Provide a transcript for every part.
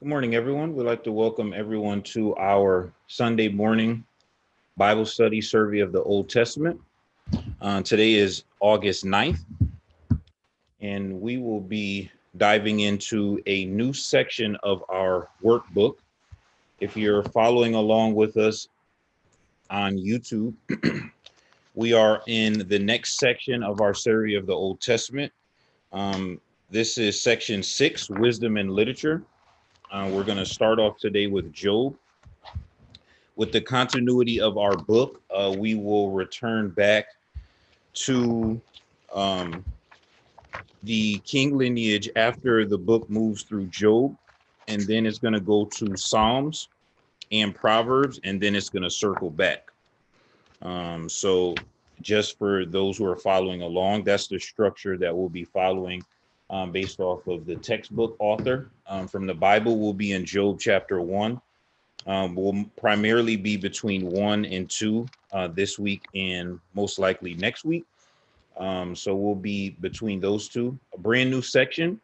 Good morning, everyone. We'd like to welcome everyone to our Sunday morning Bible study survey of the Old Testament. Today is August 9th, and we will be diving into a new section of our workbook. If you're following along with us on YouTube, we are in the next section of our survey of the Old Testament. This is section 6, Wisdom and Literature. We're going to start off today with Job. With the continuity of our book, we will return back to the king lineage after the book moves through Job, and then it's going to go to Psalms and Proverbs, and then it's going to circle back. So just for those who are following along, that's the structure that we'll be following based off of the textbook author. From the Bible, we'll be in Job chapter 1. Will primarily be between 1 and 2 this week and most likely next week. So we'll be between those two. A brand new section.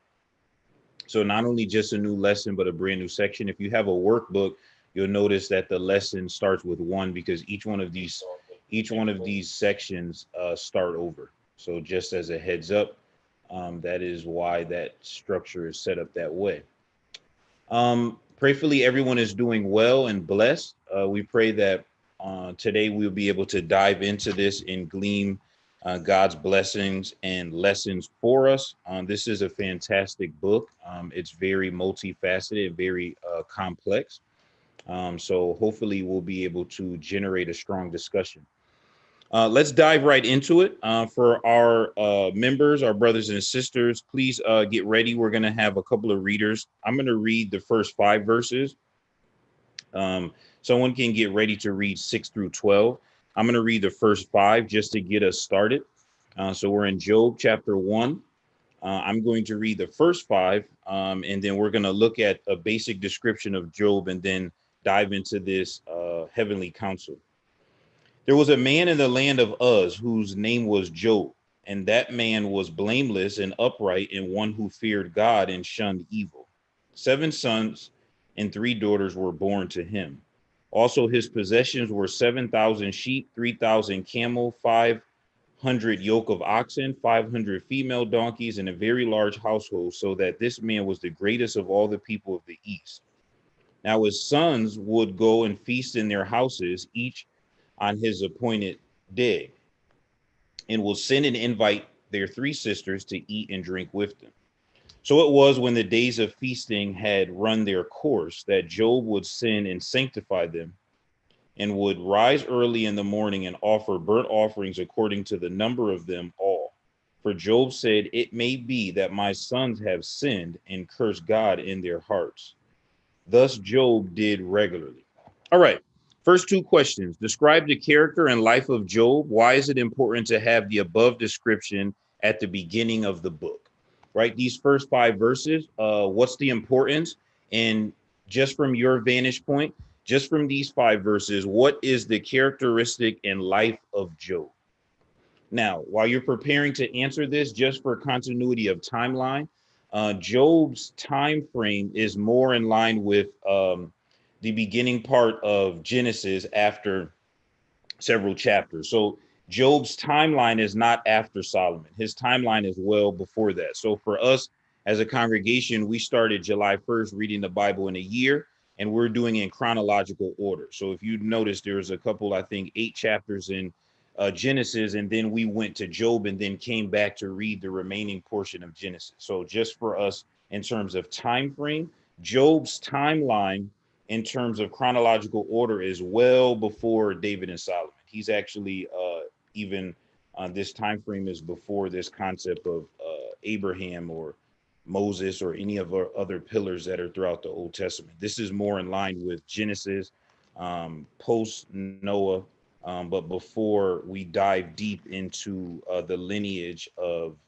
So not only just a new lesson, but a brand new section. If you have a workbook, you'll notice that the lesson starts with 1 because each one of these sections start over. So just as a heads up, that is why that structure is set up that way. Prayerfully, everyone is doing well and blessed. We pray that today we'll be able to dive into this and glean God's blessings and lessons for us. This is a fantastic book. It's very multifaceted, very complex. So hopefully we'll be able to generate a strong discussion. Let's dive right into it. For our members, our brothers and sisters, please get ready. We're going to have a couple of readers. I'm going to read the first 5 verses. Someone can get ready to read 6 through 12. I'm going to read the first 5 just to get us started. So we're in Job chapter 1. I'm going to read the first 5, and then we're going to look at a basic description of Job and then dive into this heavenly counsel. There was a man in the land of Uz whose name was Job, and that man was blameless and upright and one who feared God and shunned evil. 7 sons and 3 daughters were born to him. Also his possessions were 7,000 sheep, 3,000 camel, 500 yoke of oxen, 500 female donkeys, and a very large household, so that this man was the greatest of all the people of the east. Now his sons would go and feast in their houses, each on his appointed day, and will send and invite their 3 sisters to eat and drink with them. So it was when the days of feasting had run their course that Job would send and sanctify them, and would rise early in the morning and offer burnt offerings according to the number of them all. For Job said, "It may be that my sons have sinned and cursed God in their hearts." Thus Job did regularly. All right. First 2 questions. Describe the character and life of Job. Why is it important to have the above description at the beginning of the book? Right? These first 5 verses, what's the importance? And just from your vantage point, just from these 5 verses, what is the characteristic and life of Job? Now, while you're preparing to answer this, just for continuity of timeline, Job's time frame is more in line with the beginning part of Genesis after several chapters. So Job's timeline is not after Solomon. His timeline is well before that. So for us as a congregation, we started July 1st reading the Bible in a year, and we're doing it in chronological order. So if you notice, there's a couple, I think 8 chapters in Genesis, and then we went to Job and then came back to read the remaining portion of Genesis. So just for us in terms of time frame, Job's timeline in terms of chronological order is well before David and Solomon. He's actually even this time frame is before this concept of Abraham or Moses or any of our other pillars that are throughout the Old Testament. This is more in line with Genesis, post Noah, but before we dive deep into the lineage of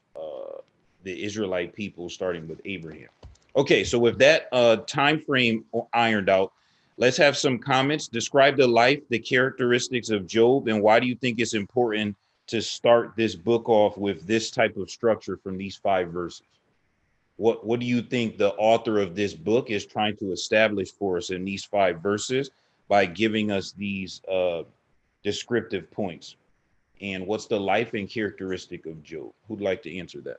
the Israelite people, starting with Abraham. Okay, so with that time frame ironed out, let's have some comments. Describe the life, the characteristics of Job, and why do you think it's important to start this book off with this type of structure from these 5 verses? What do you think the author of this book is trying to establish for us in these 5 verses by giving us these descriptive points? And what's the life and characteristic of Job? Who'd like to answer that?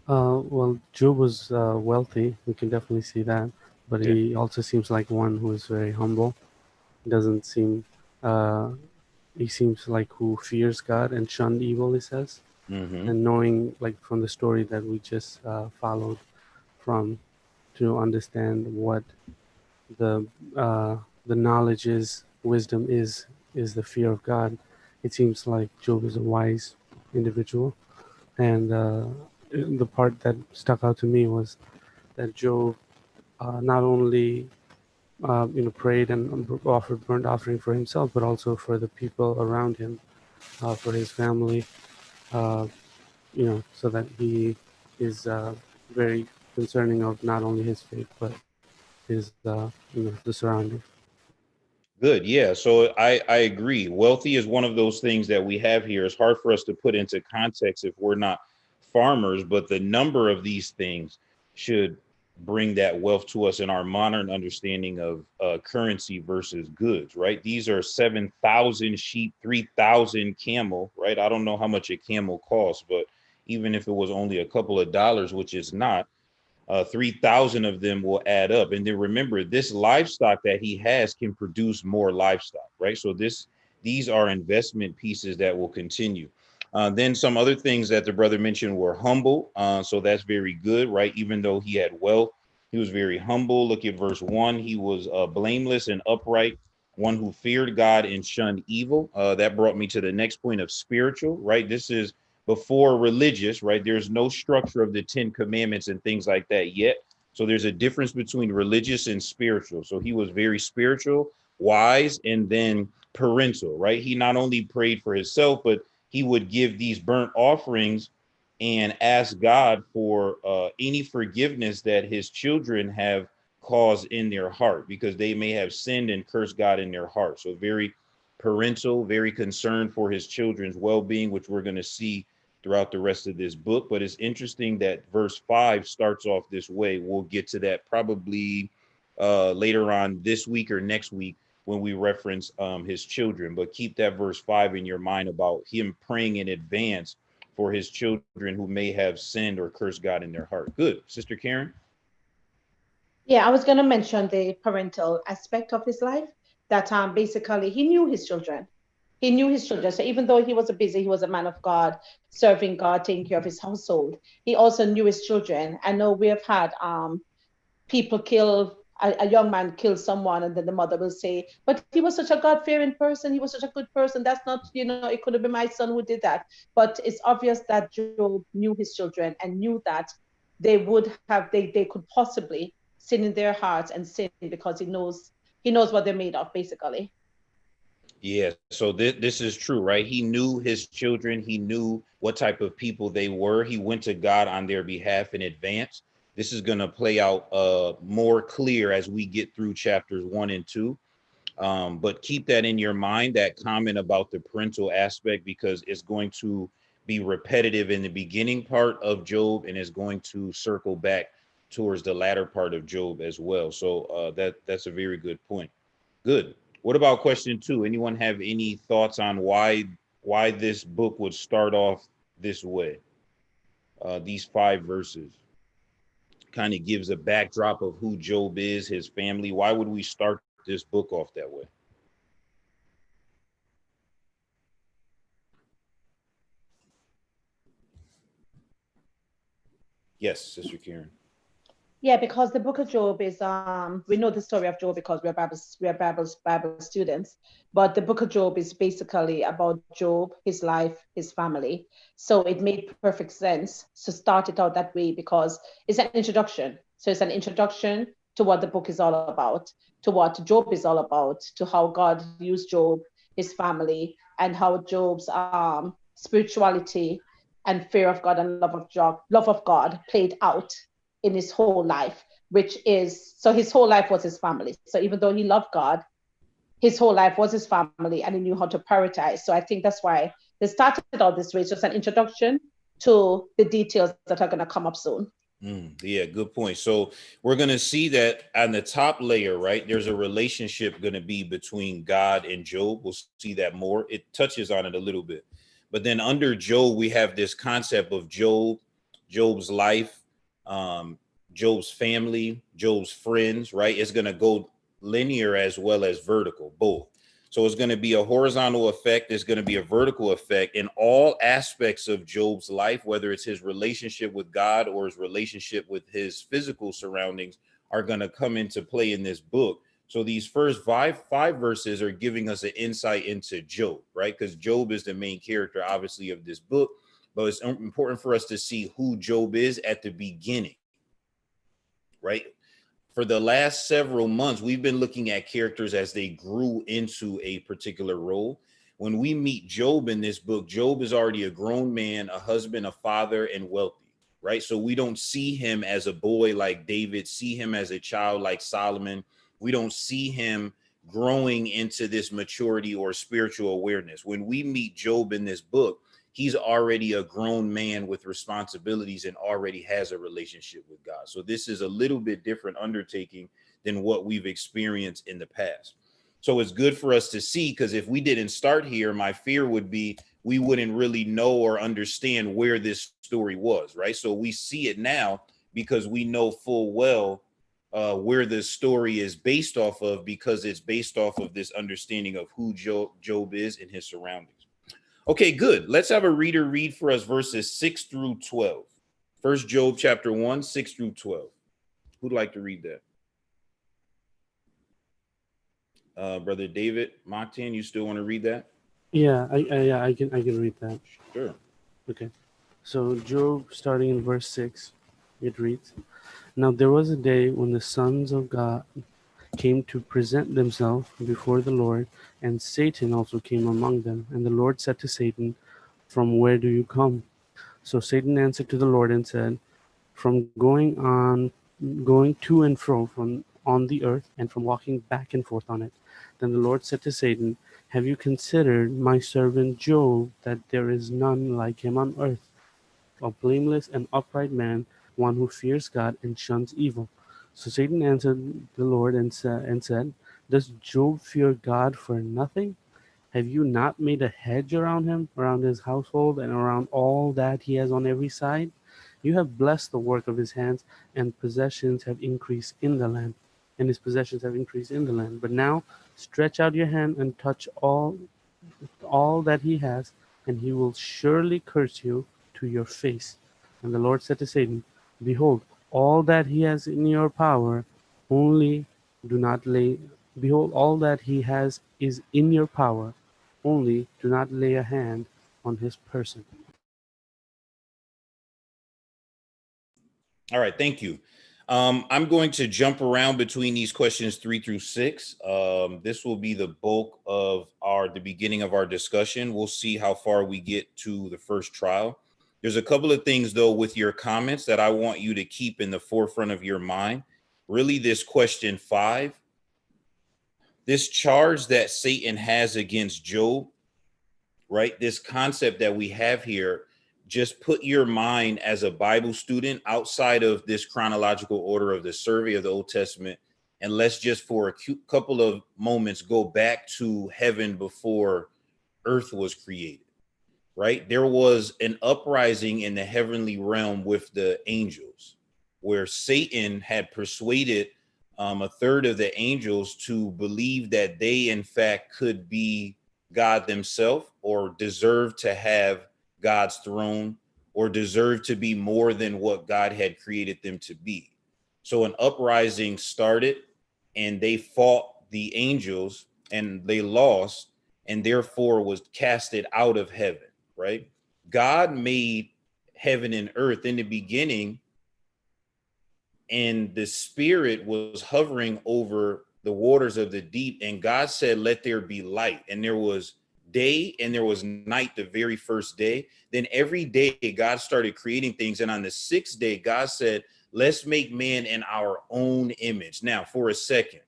Well, Job was wealthy. We can definitely see that, but Okay. he also seems like one who is very humble. He doesn't seem. Uh, he seems like who fears God and shunned evil. He says, Mm-hmm. and knowing like from the story that we just followed from to understand what the uh, the knowledge is, wisdom is the fear of God. It seems like Job is a wise individual, and the part that stuck out to me was that Job not only prayed and offered burnt offering for himself, but also for the people around him, for his family, uh, so that he is very concerning of not only his faith but his the surroundings. Good. Yeah. So I agree. Wealthy is one of those things that we have here. It's hard for us to put into context if we're not farmers, but the number of these things should bring that wealth to us in our modern understanding of currency versus goods, right? These are 7,000 sheep, 3,000 camel, right? I don't know how much a camel costs, but even if it was only a couple of dollars, which is not, 3,000 of them will add up. And then remember, this livestock that he has can produce more livestock, right? So these are investment pieces that will continue. Then some other things that the brother mentioned were humble. So that's very good, right? Even though he had wealth, he was very humble. Look at verse 1. He was blameless and upright, one who feared God and shunned evil. That brought me to the next point of spiritual, right? This is before religious, right? There's no structure of the 10 commandments and things like that yet. So there's a difference between religious and spiritual. So he was very spiritual, wise, and then parental, right? He not only prayed for himself, but he would give these burnt offerings and ask God for any forgiveness that his children have caused in their heart, because they may have sinned and cursed God in their heart. So very parental, very concerned for his children's well-being, which we're going to see throughout the rest of this book. But it's interesting that verse 5 starts off this way. We'll get to that probably later on this week or next week when we reference his children. But keep that verse 5 in your mind about him praying in advance for his children who may have sinned or cursed God in their heart. Good. Sister Karen? Yeah, I was going to mention the parental aspect of his life, that basically he knew his children. He knew his children. So even though he was a man of God, serving God, taking care of his household, he also knew his children. I know we have had people kill a young man kill someone, and then the mother will say, but he was such a God-fearing person, he was such a good person, that's not, it could have been my son who did that. But it's obvious that Job knew his children and knew that they could possibly sin in their hearts and sin, because he knows what they're made of, basically. Yeah, so this is true, right? He knew his children. He knew what type of people they were. He went to God on their behalf in advance. This is going to play out more clear as we get through chapters 1 and 2. But keep that in your mind, that comment about the parental aspect, because it's going to be repetitive in the beginning part of Job, and it's going to circle back towards the latter part of Job as well. So that's a very good point. Good. What about question 2? Anyone have any thoughts on why this book would start off this way? These 5 verses kind of gives a backdrop of who Job is, his family. Why would we start this book off that way? Yes, Sister Karen. Yeah, because the book of Job is we know the story of Job because we're Bible students. But the book of Job is basically about Job, his life, his family. So it made perfect sense to start it out that way, because it's an introduction. So it's an introduction to what the book is all about, to what Job is all about, to how God used Job, his family, and how Job's spirituality and fear of God and love of God played out in his whole life, which is, so his whole life was his family. So even though he loved God, his whole life was his family, and he knew how to prioritize. So I think that's why they started all this way. It's just an introduction to the details that are going to come up soon. Yeah, good point. So we're going to see that on the top layer, right? There's a relationship going to be between God and Job. We'll see that more. It touches on it a little bit. But then under Job, we have this concept of Job, Job's life, Job's family, Job's friends, right? It's going to go linear as well as vertical, both. So it's going to be a horizontal effect. There's going to be a vertical effect in all aspects of Job's life, whether it's his relationship with God or his relationship with his physical surroundings are going to come into play in this book. So these first five verses are giving us an insight into Job, right? Because Job is the main character, obviously, of this book. But it's important for us to see who Job is at the beginning, right? For the last several months, we've been looking at characters as they grew into a particular role. When we meet Job in this book, Job is already a grown man, a husband, a father, and wealthy, right? So we don't see him as a boy like David, see him as a child like Solomon. We don't see him growing into this maturity or spiritual awareness. When we meet Job in this book, he's already a grown man with responsibilities and already has a relationship with God. So this is a little bit different undertaking than what we've experienced in the past. So it's good for us to see, because if we didn't start here, my fear would be we wouldn't really know or understand where this story was, right? So we see it now because we know full well where the story is based off of, because it's based off of this understanding of who Job is and his surroundings. Okay, good. Let's have a reader read for us verses 6 through 12. First Job chapter 1, 6 through 12. Who'd like to read that? Brother David Mocktan, you still want to read that? Yeah, I can read that. Sure. Okay. So Job, starting in verse 6, it reads, "Now there was a day when the sons of God came to present themselves before the Lord, and Satan also came among them. And the Lord said to Satan, 'From where do you come?' So Satan answered to the Lord and said, 'From going to and fro from on the earth, and from walking back and forth on it.' Then the Lord said to Satan, 'Have you considered my servant Job, that there is none like him on earth, a blameless and upright man, one who fears God and shuns evil?' So Satan answered the Lord and said, 'Does Job fear God for nothing? Have you not made a hedge around him, around his household, and around all that he has on every side? You have blessed the work of his hands, and possessions have increased in the land. And his possessions have increased in the land. But now stretch out your hand and touch all that he has, and he will surely curse you to your face.' And the Lord said to Satan, 'Behold, all that he has in your power, only do not lay behold, all that he has is in your power, only do not lay a hand on his person.'" All right, thank you. I'm going to jump around between these questions 3 through 6. This will be the bulk of the beginning of our discussion. We'll see how far we get to the first trial. There's a couple of things, though, with your comments that I want you to keep in the forefront of your mind. Really, this question 5, this charge that Satan has against Job, right? This concept that we have here, just put your mind as a Bible student outside of this chronological order of the survey of the Old Testament. And let's just for a couple of moments go back to heaven before earth was created, right? There was an uprising in the heavenly realm with the angels, where Satan had persuaded a third of the angels to believe that they, in fact, could be God themselves, or deserve to have God's throne, or deserve to be more than what God had created them to be. So an uprising started, and they fought the angels, and they lost, and therefore was casted out of heaven, right? God made heaven and earth in the beginning, and the spirit was hovering over the waters of the deep, and God said, "Let there be light." And there was day and there was night the very first day. Then every day God started creating things, and on the sixth day God said, "Let's make man in our own image." Now, for a second,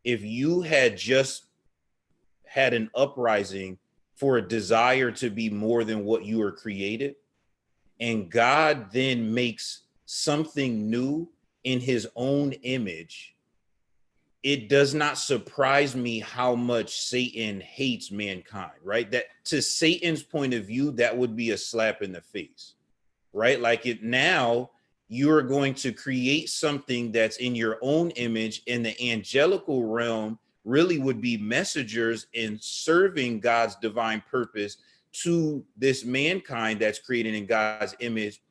if you had just had an uprising for a desire to be more than what you were created, and God then makes something new in his own image, it does not surprise me how much Satan hates mankind, right? That to Satan's point of view, that would be a slap in the face, right? Like it now, you're going to create something that's in your own image, and the angelical realm really would be messengers in serving God's divine purpose to this mankind that's created in God's image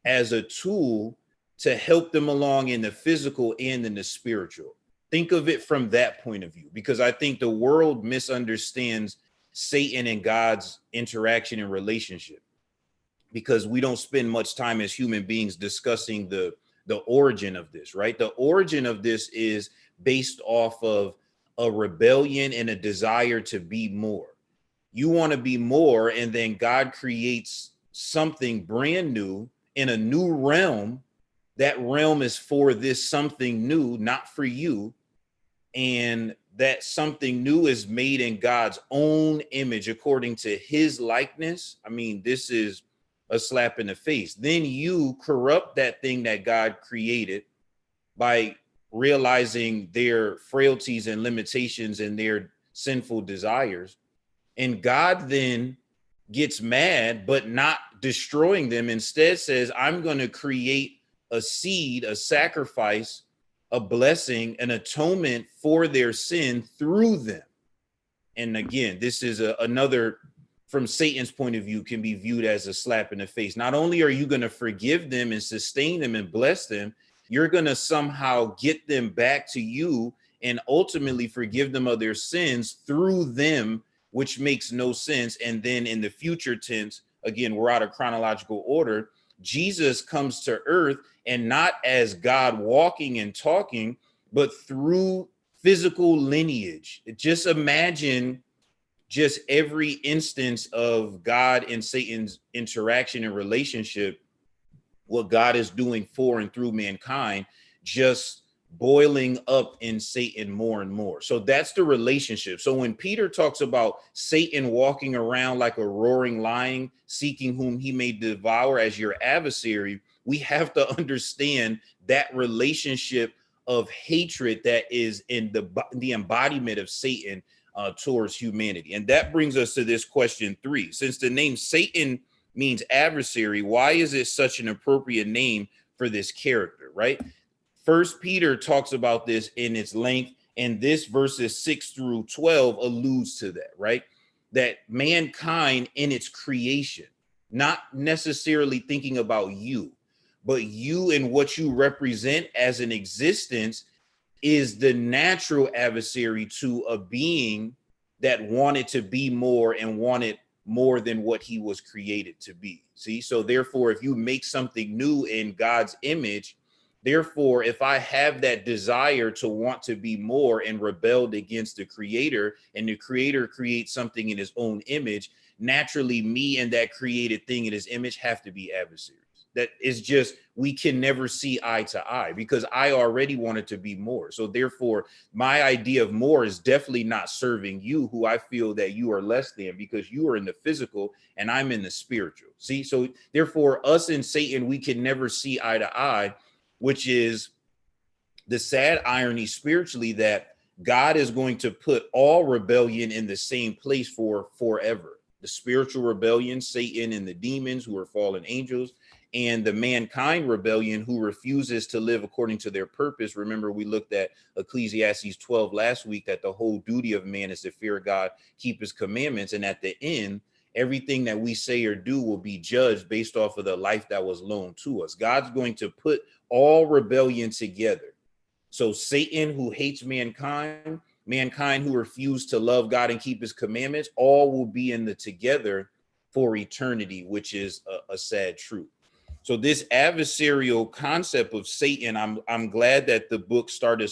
as a tool to help them along in the physical and in the spiritual. Think of it from that point of view, because I think the world misunderstands Satan and God's interaction and relationship, because we don't spend much time as human beings discussing the origin of this, right? The origin of this is based off of a rebellion and a desire to be more. You want to be more, and then God creates something brand new in a new realm. That realm is for this something new, not for you. And that something new is made in God's own image according to his likeness. I mean, this is a slap in the face. Then you corrupt that thing that God created by realizing their frailties and limitations and their sinful desires. And God then gets mad, but not destroying them. Instead says, I'm going to create a seed, a sacrifice, a blessing, an atonement for their sin through them. And again, this is another, from Satan's point of view, can be viewed as a slap in the face. Not only are you going to forgive them and sustain them and bless them, you're going to somehow get them back to you and ultimately forgive them of their sins through them, which makes no sense. And then in the future tense, again, we're out of chronological order, Jesus comes to earth, and not as God walking and talking, but through physical lineage. Just imagine just every instance of God and Satan's interaction and relationship, what God is doing for and through mankind, just boiling up in Satan more and more. So that's the relationship. So when Peter talks about Satan walking around like a roaring lion, seeking whom he may devour as your adversary, we have to understand that relationship of hatred that is in the embodiment of Satan towards humanity. And that brings us to this question 3. Since the name Satan means adversary, why is it such an appropriate name for this character, right? First Peter talks about this in its length, and this verses 6 through 12 alludes to that, right? That mankind in its creation, not necessarily thinking about you, but you and what you represent as an existence, is the natural adversary to a being that wanted to be more and wanted more than what he was created to be. See, so therefore, if you make something new in God's image, therefore, if I have that desire to want to be more and rebelled against the creator, and the creator creates something in his own image, naturally me and that created thing in his image have to be adversaries. That is just, we can never see eye to eye, because I already wanted to be more. So therefore, my idea of more is definitely not serving you, who I feel that you are less than, because you are in the physical and I'm in the spiritual. See, so therefore us and Satan, we can never see eye to eye, which is the sad irony spiritually, that God is going to put all rebellion in the same place for forever. The spiritual rebellion, Satan and the demons who are fallen angels, and the mankind rebellion who refuses to live according to their purpose. Remember, we looked at Ecclesiastes 12 last week, that the whole duty of man is to fear God, keep his commandments. And at the end, everything that we say or do will be judged based off of the life that was loaned to us. God's going to put all rebellion together. So Satan, who hates mankind, mankind who refuse to love God and keep his commandments, all will be in the together for eternity, which is a sad truth. So this adversarial concept of Satan, I'm glad that the book started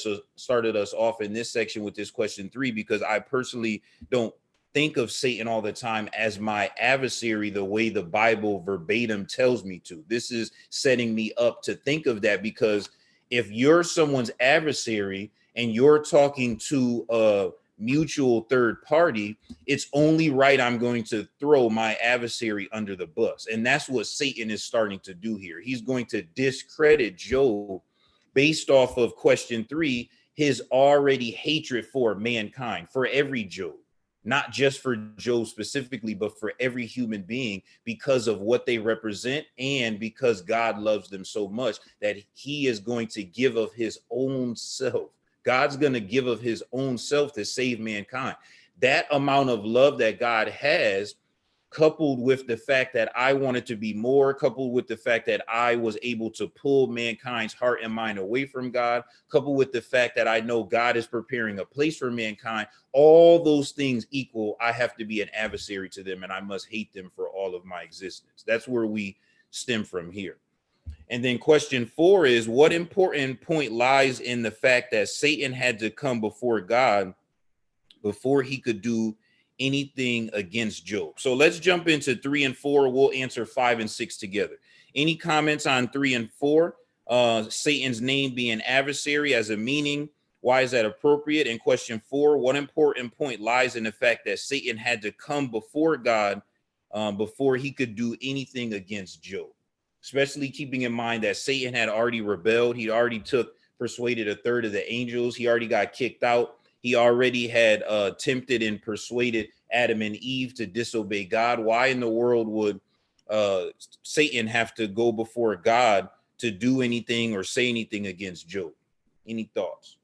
us off in this section with this question 3, because I personally don't think of Satan all the time as my adversary the way the Bible verbatim tells me to. This is setting me up to think of that, because if you're someone's adversary and you're talking to a mutual third party, it's only right I'm going to throw my adversary under the bus. And that's what Satan is starting to do here. He's going to discredit Job based off of question 3, his already hatred for mankind, for every Job, not just for Job specifically, but for every human being, because of what they represent and because God loves them so much that he is going to give of his own self. God's going to give of his own self to save mankind. That amount of love that God has, coupled with the fact that I wanted to be more, coupled with the fact that I was able to pull mankind's heart and mind away from God, coupled with the fact that I know God is preparing a place for mankind, all those things equal, I have to be an adversary to them and I must hate them for all of my existence. That's where we stem from here. And then question 4 is, what important point lies in the fact that Satan had to come before God before he could do anything against Job? So let's jump into 3 and 4. We'll answer 5 and 6 together. Any comments on 3 and 4? Satan's name being adversary as a meaning. Why is that appropriate? And question 4, what important point lies in the fact that Satan had to come before God before he could do anything against Job? Especially keeping in mind that Satan had already rebelled. He already persuaded a third of the angels. He already got kicked out. He already had tempted and persuaded Adam and Eve to disobey God. Why in the world would Satan have to go before God to do anything or say anything against Job? Any thoughts?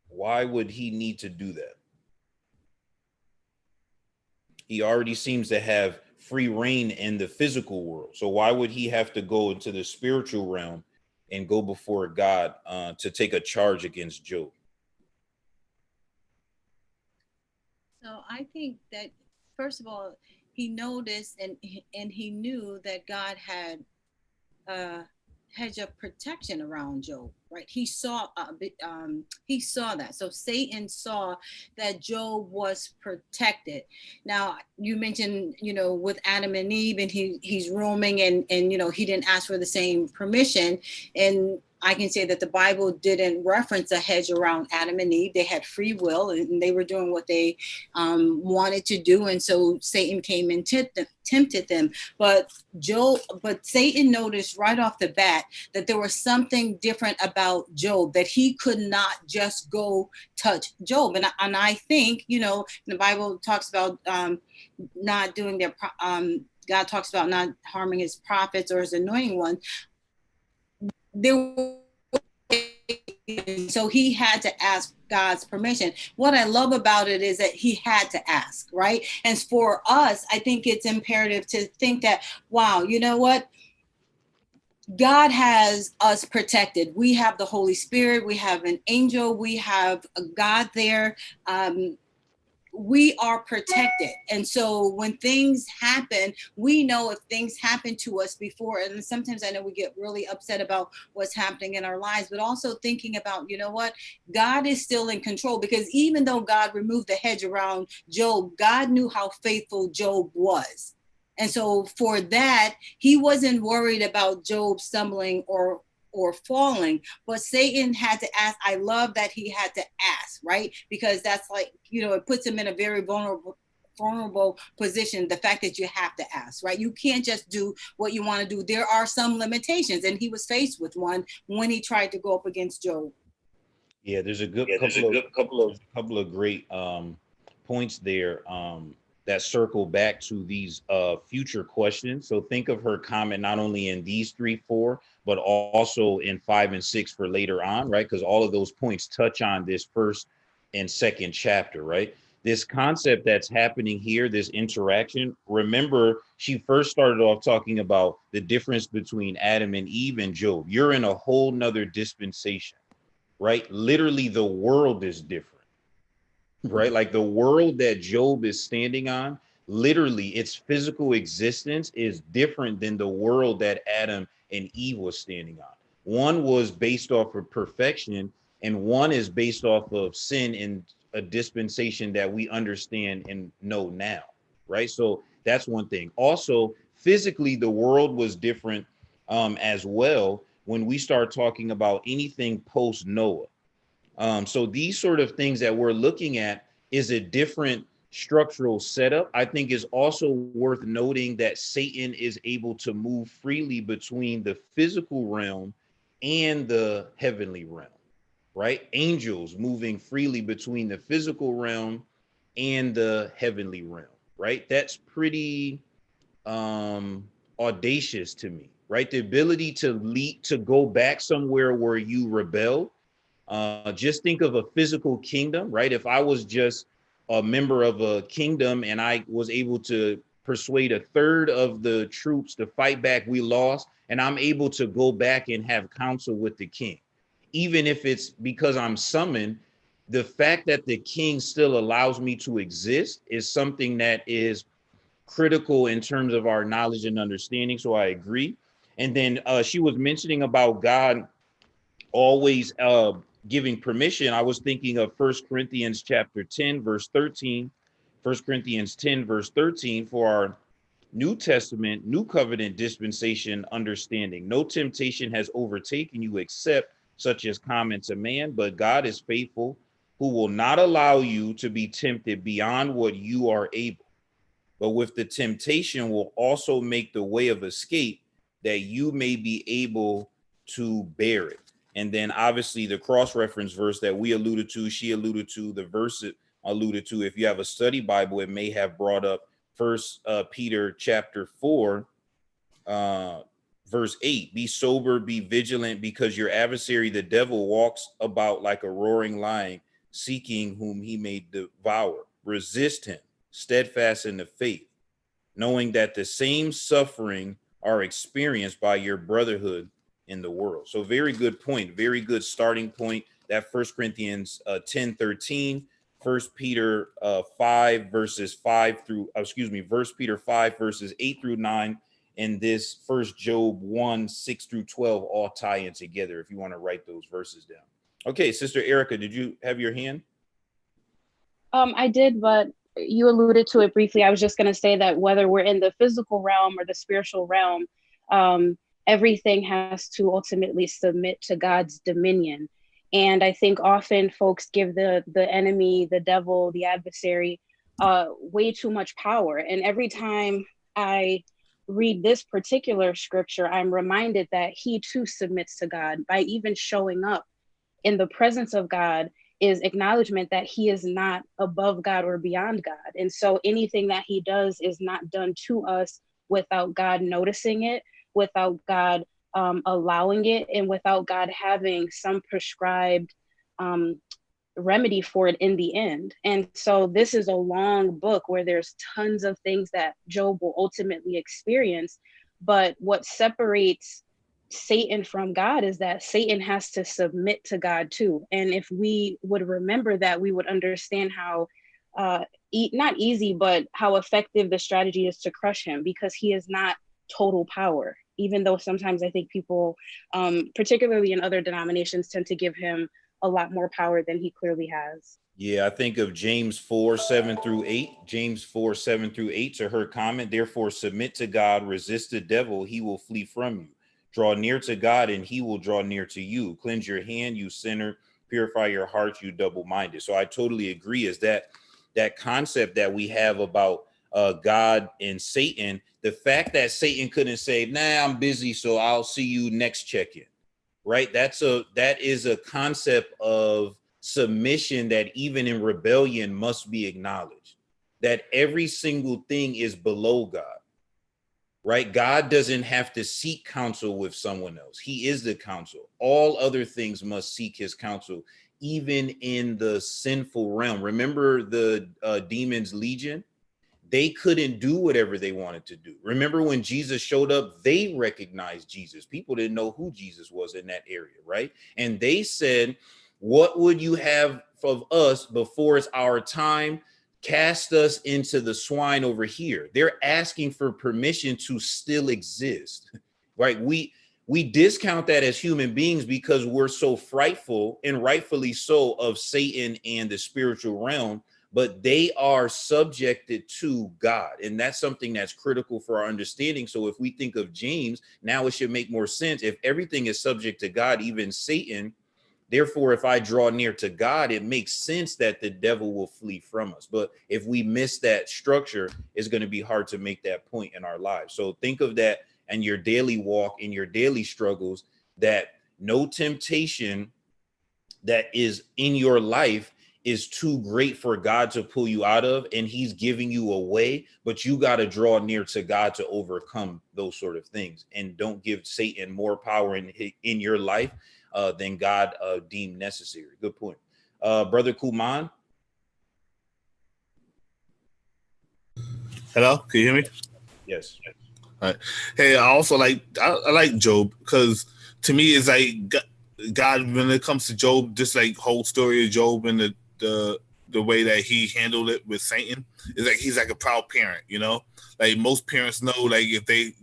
Why would he need to do that? He already seems to have free reign in the physical world. So why would he have to go into the spiritual realm and go before God to take a charge against Job? So I think that, first of all, he noticed and he knew that God had hedge of protection around Job, right? He saw that. So Satan saw that Job was protected. Now you mentioned, with Adam and Eve, and he's roaming, and he didn't ask for the same permission. And I can say that the Bible didn't reference a hedge around Adam and Eve. They had free will and they were doing what they wanted to do. And so Satan came and tempted them. But Satan noticed right off the bat that there was something different about Job, that he could not just go touch Job. And I think, the Bible talks about not doing their, God talks about not harming his prophets or his anointing ones. So he had to ask God's permission. What I love about it is that he had to ask, right? And for us, I think it's imperative to think that, wow, you know what? God has us protected. We have the Holy Spirit. We have an angel. We have a God there. We are protected. And so when things happen, we know if things happen to us before, and sometimes I know we get really upset about what's happening in our lives, but also thinking about, God is still in control, because even though God removed the hedge around Job, God knew how faithful Job was. And so for that, he wasn't worried about Job stumbling or falling, but Satan had to ask. I love that he had to ask, right? Because that's like, it puts him in a very vulnerable position, the fact that you have to ask, right? You can't just do what you want to do. There are some limitations, and he was faced with one when he tried to go up against Job. Yeah, there's a couple of great points there that circle back to these future questions. So think of her comment not only in these 3, 4, but also in 5 and 6 for later on, right? Because all of those points touch on this first and second chapter, right? This concept that's happening here, this interaction, remember, she first started off talking about the difference between Adam and Eve and Job. You're in a whole nother dispensation, right? Literally, the world is different. Right? Like the world that Job is standing on, literally its physical existence is different than the world that Adam and Eve was standing on. One was based off of perfection, and one is based off of sin in a dispensation that we understand and know now, right? So that's one thing. Also, physically, the world was different as well when we start talking about anything post Noah. So these sort of things that we're looking at is a different structural setup. I think is also worth noting that Satan is able to move freely between the physical realm and the heavenly realm, right? Angels moving freely between the physical realm and the heavenly realm, right? That's pretty audacious to me, right? The ability to go back somewhere where you rebel. Just think of a physical kingdom, right? If I was just a member of a kingdom and I was able to persuade a third of the troops to fight back, we lost, and I'm able to go back and have counsel with the king, even if it's because I'm summoned. The fact that the king still allows me to exist is something that is critical in terms of our knowledge and understanding. So I agree. And then she was mentioning about God always giving permission. I was thinking of 1 Corinthians chapter 10, verse 13, 1 Corinthians 10, verse 13, for our New Testament, New Covenant dispensation understanding. No temptation has overtaken you except such as common to man, but God is faithful, who will not allow you to be tempted beyond what you are able, but with the temptation will also make the way of escape that you may be able to bear it. And then obviously the cross-reference verse that we alluded to, she alluded to, the verse it alluded to. If you have a study Bible, it may have brought up First Peter chapter 4, verse 8. Be sober, be vigilant, because your adversary, the devil, walks about like a roaring lion, seeking whom he may devour. Resist him, steadfast in the faith, knowing that the same suffering are experienced by your brotherhood in the world. So very good point, very good starting point. That 1 Corinthians 10:13, 1 Peter 5 verses 5 through, 1 Peter 5 verses 8 through 9, and this 1 Job 1, 6 through 12 all tie in together if you want to write those verses down. Okay, Sister Erica, did you have your hand? I did, but you alluded to it briefly. I was just going to say that whether we're in the physical realm or the spiritual realm, everything has to ultimately submit to God's dominion. And I think often folks give the enemy, the devil, the adversary, way too much power. And every time I read this particular scripture, I'm reminded that he too submits to God by even showing up in the presence of God is acknowledgement that he is not above God or beyond God. And so anything that he does is not done to us without God noticing it, without God allowing it, and without God having some prescribed remedy for it in the end. And so this is a long book where there's tons of things that Job will ultimately experience. But what separates Satan from God is that Satan has to submit to God too. And if we would remember that, we would understand how not easy, but how effective the strategy is to crush him, because he is not total power, even though sometimes I think people, particularly in other denominations, tend to give him a lot more power than he clearly has. Yeah, I think of James 4, 7 through 8. James 4, 7 through 8 to her comment, therefore submit to God, resist the devil, he will flee from you. Draw near to God and he will draw near to you. Cleanse your hand, you sinner. Purify your heart, you double-minded. So I totally agree, is that concept that we have about God and Satan, the fact that Satan couldn't say, nah, I'm busy, so I'll see you next check-in, right? That is a concept of submission that even in rebellion must be acknowledged, that every single thing is below God. Right? God doesn't have to seek counsel with someone else. He is the counsel. All other things must seek his counsel, even in the sinful realm. Remember the demons legion? They couldn't do whatever they wanted to do. Remember when Jesus showed up, they recognized Jesus. People didn't know who Jesus was in that area, right? And they said, what would you have of us before it's our time? Cast us into the swine over here. They're asking for permission to still exist, right? We discount that as human beings because we're so frightful, and rightfully so, of Satan and the spiritual realm. but they are subjected to God. And that's something that's critical for our understanding. So if we think of James, now it should make more sense. If everything is subject to God, even Satan, therefore, if I draw near to God, it makes sense that the devil will flee from us. But if we miss that structure, it's going to be hard to make that point in our lives. So think of that and your daily walk, in your daily struggles, that no temptation that is in your life is too great for God to pull you out of, and he's giving you a way, but you got to draw near to God to overcome those sort of things, and don't give Satan more power in your life than God deemed necessary. Good point. Brother Kuman. Hello, can you hear me? Yes. All right. Hey, I also I like Job, because to me it's like God, when it comes to Job, just like whole story of Job and the way that he handled it with Satan, is like he's like a proud parent, you know. Like most parents know, like if they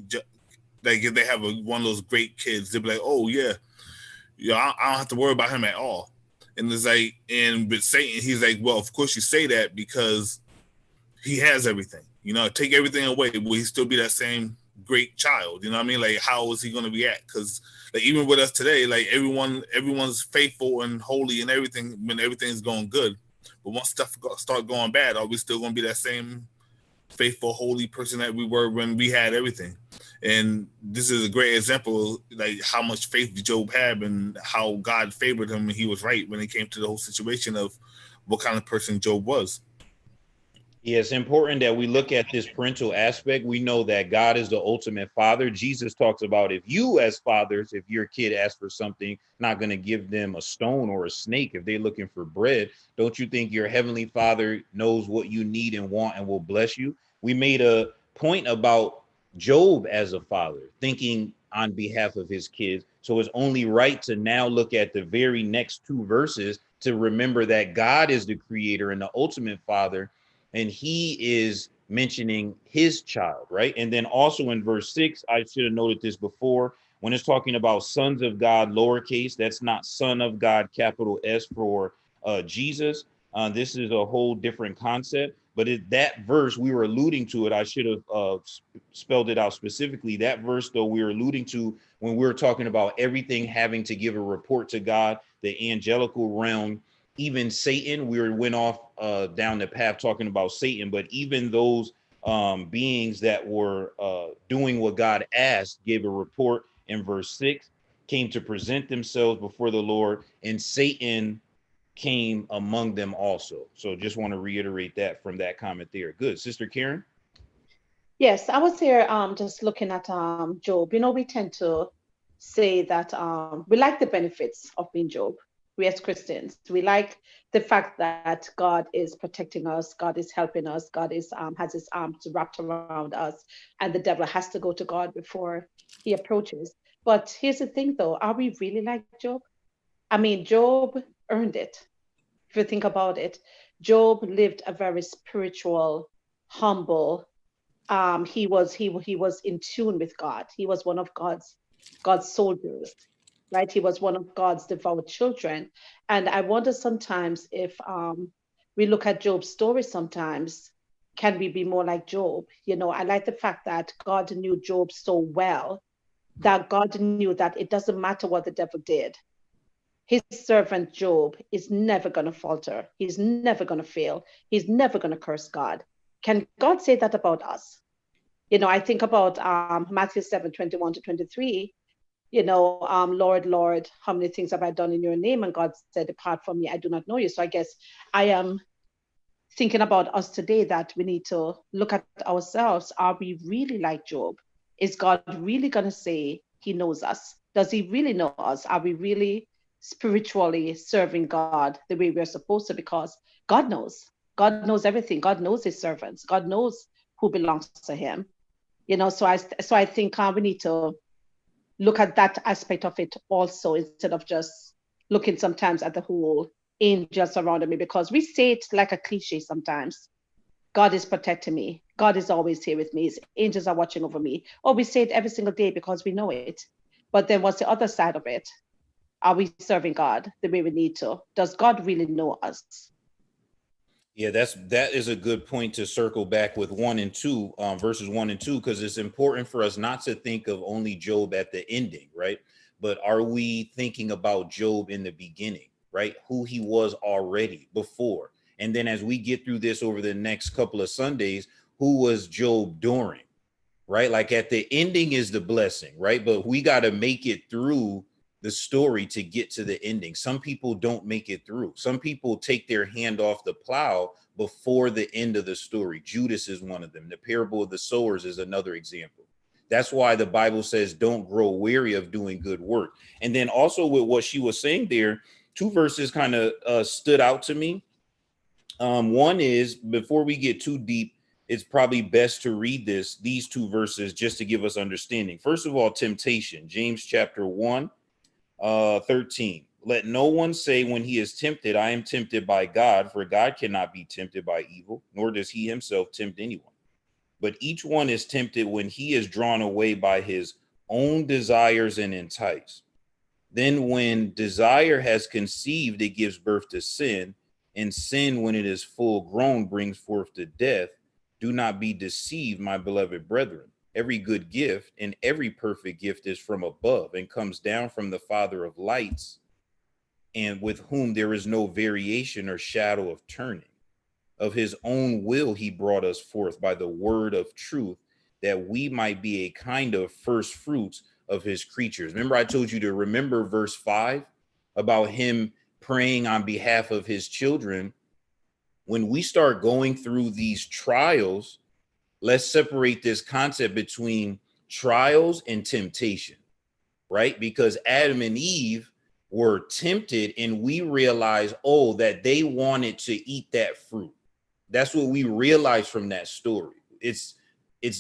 have one of those great kids, they'll be like, oh yeah, I don't have to worry about him at all. And it's like, and with Satan, he's like, well, of course you say that because he has everything. You know, take everything away, will he still be that same great child? You know what I mean? Like, how is he going to react? Because like even with us today, like everyone's faithful and holy and everything when everything's going good. But once stuff start going bad, are we still going to be that same faithful, holy person that we were when we had everything? And this is a great example, like how much faith Job had and how God favored him, and he was right when it came to the whole situation of what kind of person Job was. Yeah, it's important that we look at this parental aspect. We know that God is the ultimate father. Jesus talks about, if you as fathers, if your kid asks for something, not going to give them a stone or a snake if they're looking for bread. Don't you think your heavenly father knows what you need and want and will bless you? We made a point about Job as a father, thinking on behalf of his kids. So it's only right to now look at the very next two verses to remember that God is the creator and the ultimate father, and he is mentioning his child, right? And then also in verse 6, I should have noted this before, when it's talking about sons of God, lowercase, that's not son of God, capital S for Jesus. This is a whole different concept. But that verse, we were alluding to it, I should have spelled it out specifically. That verse, though, we were alluding to when we were talking about everything having to give a report to God, the angelical realm, even Satan. We went off down the path talking about Satan, but even those beings that were doing what God asked gave a report in verse 6, came to present themselves before the Lord, and Satan came among them also. So just want to reiterate that from that comment there. Good. Sister Karen? Yes, I was here just looking at Job. You know, we tend to say that we like the benefits of being Job. We as Christians, we like the fact that God is protecting us, God is helping us, God is has his arms wrapped around us, and the devil has to go to God before he approaches. But here's the thing though, are we really like Job? I mean, Job earned it. If you think about it, Job lived a very spiritual, humble. He was in tune with God. He was one of God's soldiers, right? He was one of God's devout children. And I wonder sometimes if we look at Job's story sometimes, can we be more like Job? You know, I like the fact that God knew Job so well that God knew that it doesn't matter what the devil did. His servant Job is never going to falter. He's never going to fail. He's never going to curse God. Can God say that about us? You know, I think about Matthew 7:21-23. You know, Lord, Lord, how many things have I done in your name? And God said, depart from me, I do not know you. So I guess I am thinking about us today that we need to look at ourselves. Are we really like Job? Is God really going to say he knows us? Does he really know us? Are we really spiritually serving God the way we're supposed to? Because God knows. God knows everything. God knows his servants. God knows who belongs to him. You know, so I think we need to look at that aspect of it also, instead of just looking sometimes at the whole angels surrounding me, because we say it like a cliche sometimes. God is protecting me. God is always here with me. His angels are watching over me. Or we say it every single day because we know it. But then what's the other side of it? Are we serving God the way we need to? Does God really know us? Yeah, that is a good point to circle back with 1 and 2, verses 1 and 2, because it's important for us not to think of only Job at the ending, right? But are we thinking about Job in the beginning, right? Who he was already before. And then as we get through this over the next couple of Sundays, who was Job during, right? Like at the ending is the blessing, right? But we got to make it through the story to get to the ending. Some people don't make it through. Some people take their hand off the plow before the end of the story. Judas is one of them. The parable of the sowers is another example. That's why the Bible says, don't grow weary of doing good work. And then also with what she was saying there, 2 verses kind of stood out to me. One is, before we get too deep, it's probably best to read these 2 verses just to give us understanding. First of all, temptation, James chapter 1, 13. Let no one say when he is tempted, I am tempted by God, for God cannot be tempted by evil, nor does he himself tempt anyone. But each one is tempted when he is drawn away by his own desires and enticed. Then when desire has conceived, it gives birth to sin, and sin, when it is full grown, brings forth to death. Do not be deceived, my beloved brethren. Every good gift and every perfect gift is from above and comes down from the Father of lights, and with whom there is no variation or shadow of turning. Of his own will he brought us forth by the word of truth, that we might be a kind of first fruits of his creatures. Remember, I told you to remember verse 5 about him praying on behalf of his children. When we start going through these trials, let's separate this concept between trials and temptation, right? Because Adam and Eve were tempted, and we realized, oh, that they wanted to eat that fruit. That's what we realize from that story. It's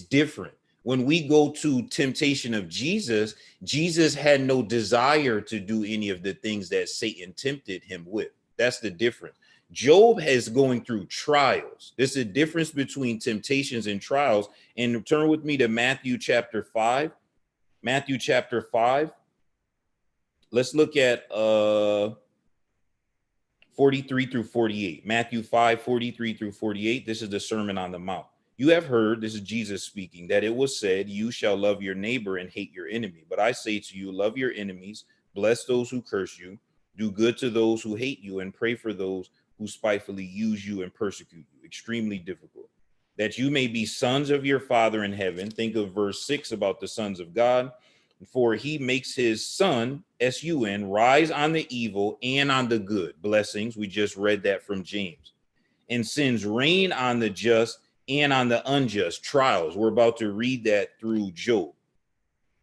different. When we go to temptation of Jesus, Jesus had no desire to do any of the things that Satan tempted him with. That's the difference. Job is going through trials. There's a difference between temptations and trials. And turn with me to Matthew chapter 5. Matthew chapter 5. Let's look at 43 through 48. Matthew 5, 43 through 48. This is the Sermon on the Mount. You have heard, this is Jesus speaking, that it was said, you shall love your neighbor and hate your enemy. But I say to you, love your enemies, bless those who curse you, do good to those who hate you, and pray for those who spitefully use you and persecute you. Extremely difficult. That you may be sons of your Father in heaven. Think of verse 6 about the sons of God. For he makes his sun, S-U-N, rise on the evil and on the good. Blessings. We just read that from James. And sends rain on the just and on the unjust. Trials. We're about to read that through Job.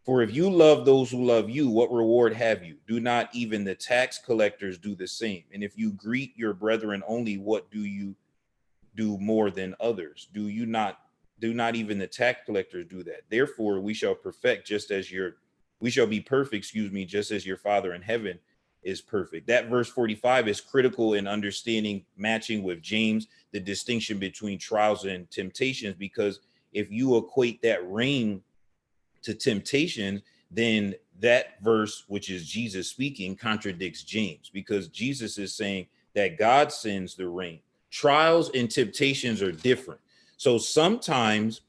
For if you love those who love you, what reward have you? Do not even the tax collectors do the same? And if you greet your brethren only, what do you do more than others? Do not even the tax collectors do that? Therefore, we shall be perfect, just as your Father in heaven is perfect. That verse 45 is critical in understanding, matching with James, the distinction between trials and temptations, because if you equate that rain to temptation, then that verse, which is Jesus speaking, contradicts James, because Jesus is saying that God sends the rain. Trials and temptations are different. So sometimes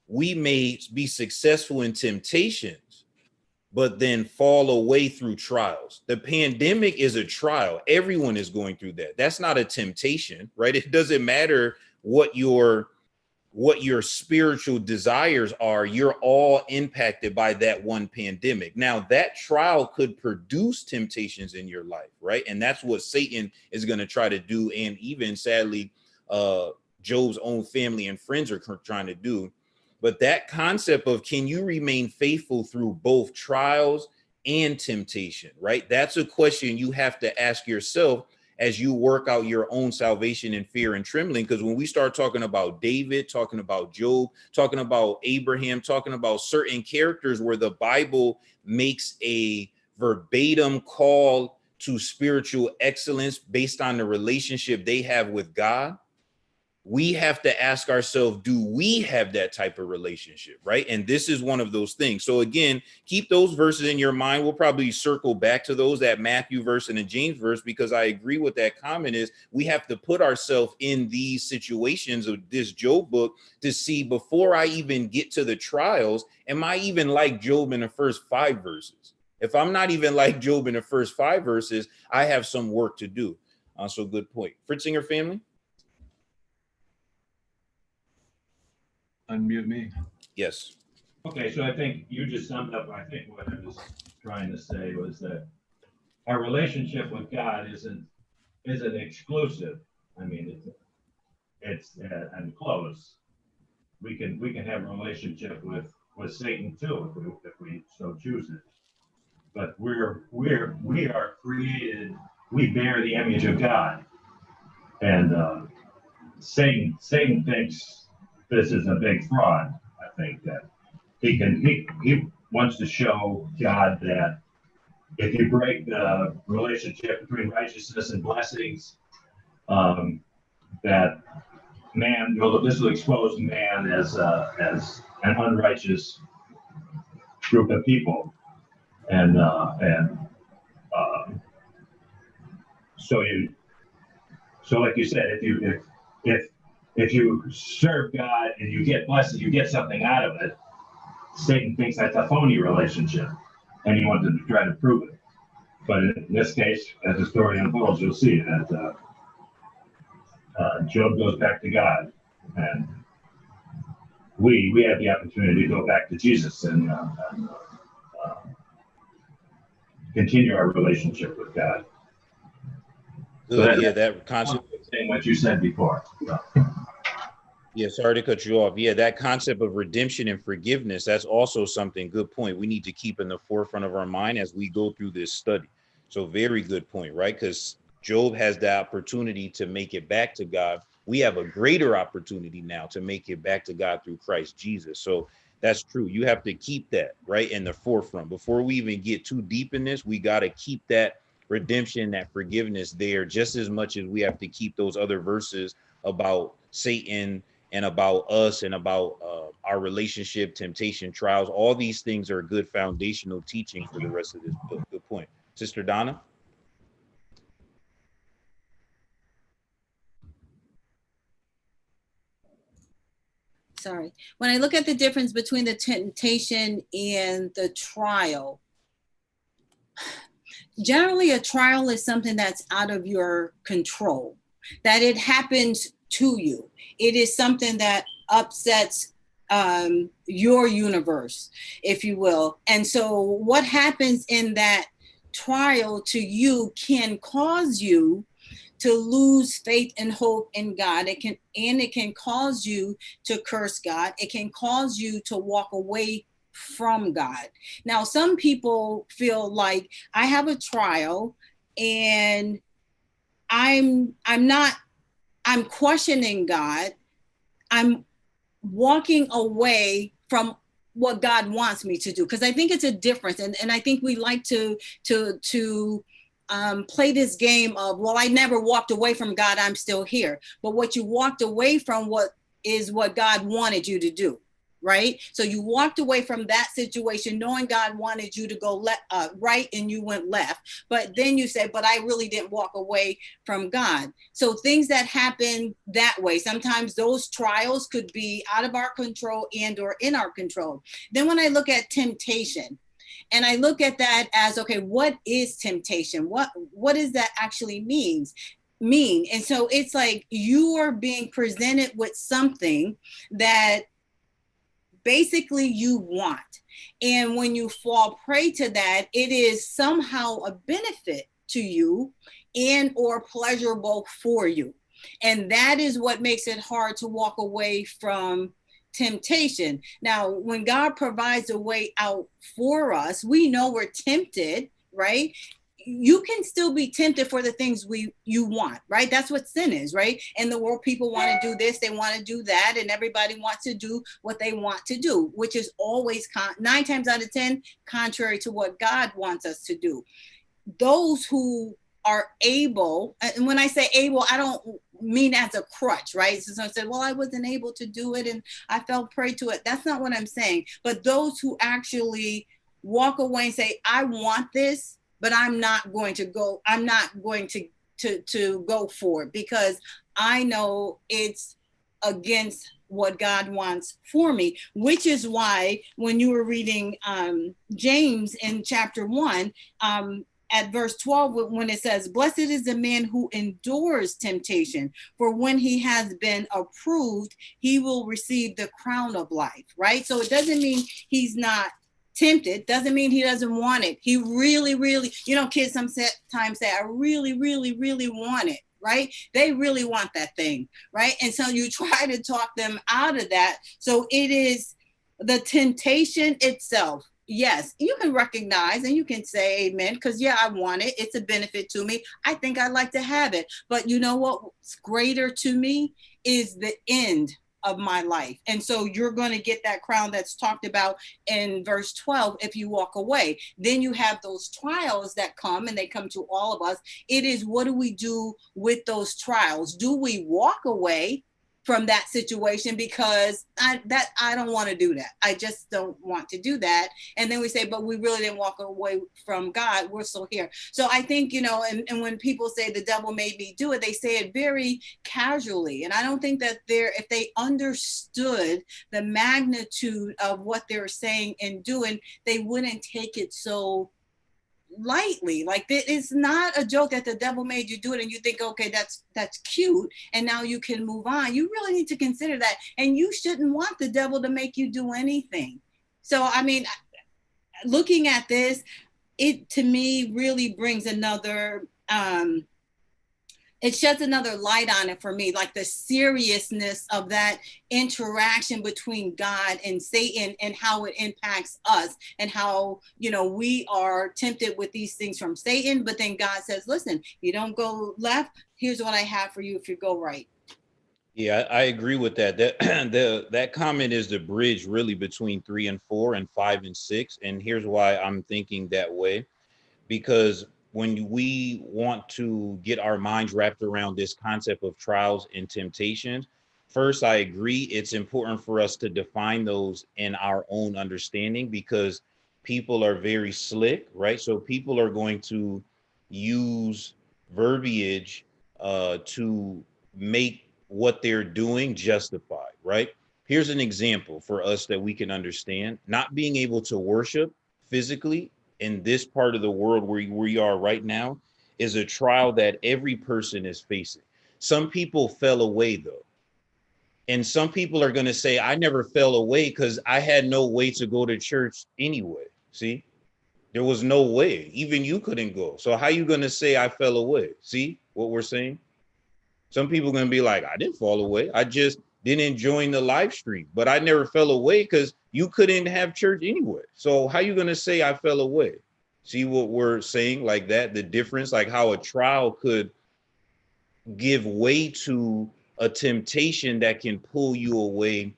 we may be successful in temptations, but then fall away through trials. The pandemic is a trial. Everyone is going through that. That's not a temptation, right? It doesn't matter what your spiritual desires are. You're all impacted by that one pandemic. Now, that trial could produce temptations in your life, right? And that's what Satan is going to try to do. And even sadly, Job's own family and friends are trying to do. But that concept of, can you remain faithful through both trials and temptation, right? That's a question you have to ask yourself as you work out your own salvation in fear and trembling. Because when we start talking about David, talking about Job, talking about Abraham, talking about certain characters where the Bible makes a verbatim call to spiritual excellence based on the relationship they have with God, we have to ask ourselves, do we have that type of relationship, right? And this is one of those things. So again, keep those verses in your mind. We'll probably circle back to those, that Matthew verse and the James verse, because I agree with that comment is we have to put ourselves in these situations of this Job book to see, before I even get to the trials, am I even like Job in the first 5 verses? If I'm not even like Job in the first 5 verses, I have some work to do. So good point. Fritzinger family? Unmute me. Yes. Okay, so I think you just summed up, I think what I was trying to say was that our relationship with God isn't exclusive. I mean, it's and close. We can have a relationship with Satan too if we so choose it. But we are created. We bear the image of God, and Satan thinks this is a big fraud. I think that he wants to show God that if you break the relationship between righteousness and blessings, that man, this will expose man as an unrighteous group of people, and so like you said, if you serve God and you get blessed, you get something out of it. Satan thinks that's a phony relationship, and he wants to try to prove it. But in this case, as the story unfolds, you'll see that Job goes back to God, and we have the opportunity to go back to Jesus and continue our relationship with God. Good. So that concept. Saying what you said before. Yeah, sorry to cut you off. Yeah, that concept of redemption and forgiveness, that's also something, good point, we need to keep in the forefront of our mind as we go through this study. So very good point, right? Because Job has the opportunity to make it back to God. We have a greater opportunity now to make it back to God through Christ Jesus. So that's true. You have to keep that right in the forefront. Before we even get too deep in this, we got to keep that redemption, that forgiveness there, just as much as we have to keep those other verses about Satan and about us and about our relationship, temptation, trials. All these things are good foundational teaching for the rest of this book. Good point. Sister Donna? Sorry. When I look at the difference between the temptation and the trial, generally a trial is something that's out of your control, that it happens to you. It is something that upsets your universe, if you will. And so what happens in that trial to you can cause you to lose faith and hope in God. It can cause you to curse God. It can cause you to walk away from God. Now, some people feel like I have a trial and I'm questioning God. I'm walking away from what God wants me to do. Because I think it's a difference. And I think we like to play this game of, well, I never walked away from God, I'm still here. But what you walked away from what God wanted you to do, right? So you walked away from that situation knowing God wanted you to go right and you went left. But then you said, but I really didn't walk away from God. So things that happen that way, sometimes those trials could be out of our control and or in our control. Then when I look at temptation, and I look at that as, okay, what is temptation? What does that actually mean? And so it's like you are being presented with something that basically you want. And when you fall prey to that, it is somehow a benefit to you and or pleasurable for you. And that is what makes it hard to walk away from temptation. Now, when God provides a way out for us, we know we're tempted, right? You can still be tempted for the things you want, right? That's what sin is, right? In the world, people want to do this, they want to do that, and everybody wants to do what they want to do, which is always 9 times out of 10 contrary to what God wants us to do. Those who are able, and when I say able, I don't mean as a crutch, right? So someone said, well, I wasn't able to do it and I fell prey to it. That's not what I'm saying. But those who actually walk away and say, I want this, but I'm not going to go go for it because I know it's against what God wants for me, which is why when you were reading James in chapter 1, at verse 12, when it says, blessed is the man who endures temptation, for when he has been approved, he will receive the crown of life, right? So it doesn't mean he's not tempted, doesn't mean he doesn't want it. He really, really, kids sometimes say, I really, really, really want it, right? They really want that thing, right? And so you try to talk them out of that. So it is the temptation itself. Yes, you can recognize and you can say amen, because yeah, I want it. It's a benefit to me. I think I'd like to have it. But you know what's greater to me is the end of my life. And so you're going to get that crown that's talked about in verse 12 if you walk away. Then you have those trials that come, and they come to all of us. It is, what do we do with those trials? Do we walk away from that situation because I don't want to do that. I just don't want to do that. And then we say, but we really didn't walk away from God. We're still here. So I think, and when people say the devil made me do it, they say it very casually. And I don't think that if they understood the magnitude of what they're saying and doing, they wouldn't take it so lightly. Like, it's not a joke that the devil made you do it and you think, okay, that's cute, and now you can move on. You really need to consider that, and you shouldn't want the devil to make you do anything. So I mean, looking at this, it to me really brings another it sheds another light on it for me, like the seriousness of that interaction between God and Satan and how it impacts us, and how, we are tempted with these things from Satan. But then God says, listen, you don't go left. Here's what I have for you if you go right. Yeah, I agree with that. That comment is the bridge really between 3 and 4 and 5 and 6. And here's why I'm thinking that way. Because when we want to get our minds wrapped around this concept of trials and temptations, first, I agree, it's important for us to define those in our own understanding, because people are very slick, right? So people are going to use verbiage to make what they're doing justified, right? Here's an example for us that we can understand. Not being able to worship physically in this part of the world where we are right now is a trial that every person is facing. Some people fell away though. And some people are going to say, I never fell away because I had no way to go to church anyway. See, there was no way. Even you couldn't go. So how you going to say I fell away? See what we're saying? Some people are going to be like, I didn't fall away. I just didn't join the live stream, but I never fell away because you couldn't have church anyway. So how you going to say I fell away? See what we're saying, like that, the difference, like how a trial could give way to a temptation that can pull you away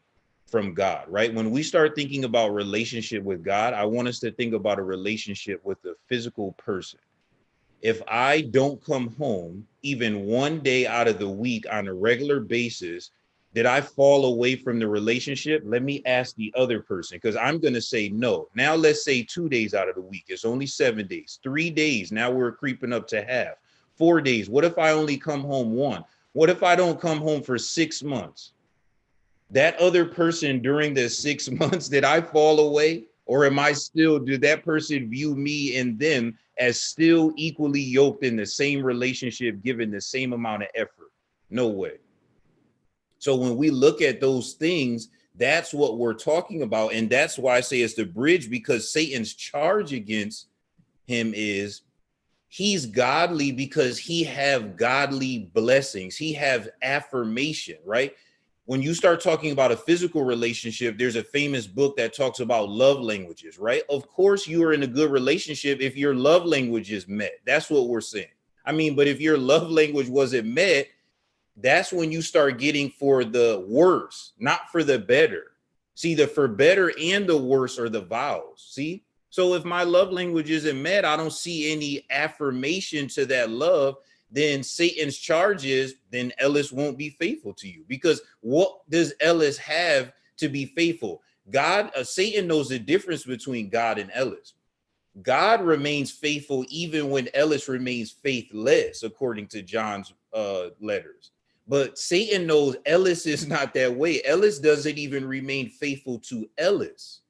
from God, right? When we start thinking about relationship with God, I want us to think about a relationship with a physical person. If I don't come home even one day out of the week on a regular basis, did I fall away from the relationship? Let me ask the other person, because I'm going to say no. Now, let's say 2 days out of the week. It's only 7 days, 3 days. Now we're creeping up to half. 4 days. What if I only come home one? What if I don't come home for 6 months? That other person during the 6 months, did I fall away? Or am I still, did that person view me and them as still equally yoked in the same relationship, given the same amount of effort? No way. So when we look at those things, that's what we're talking about. And that's why I say it's the bridge, because Satan's charge against him is he's godly because he have godly blessings. He have affirmation, right? When you start talking about a physical relationship, there's a famous book that talks about love languages, right? Of course, you are in a good relationship if your love language is met. That's what we're saying. I mean, but if your love language wasn't met, that's when you start getting for the worse, not for the better. See, the for better and the worse are the vowels. See? So if my love language isn't met, I don't see any affirmation to that love. then Satan's charge is, then Ellis won't be faithful to you. Because what does Ellis have to be faithful? Satan knows the difference between God and Ellis. God remains faithful even when Ellis remains faithless, according to John's letters. But Satan knows Ellis is not that way. Ellis doesn't even remain faithful to Ellis.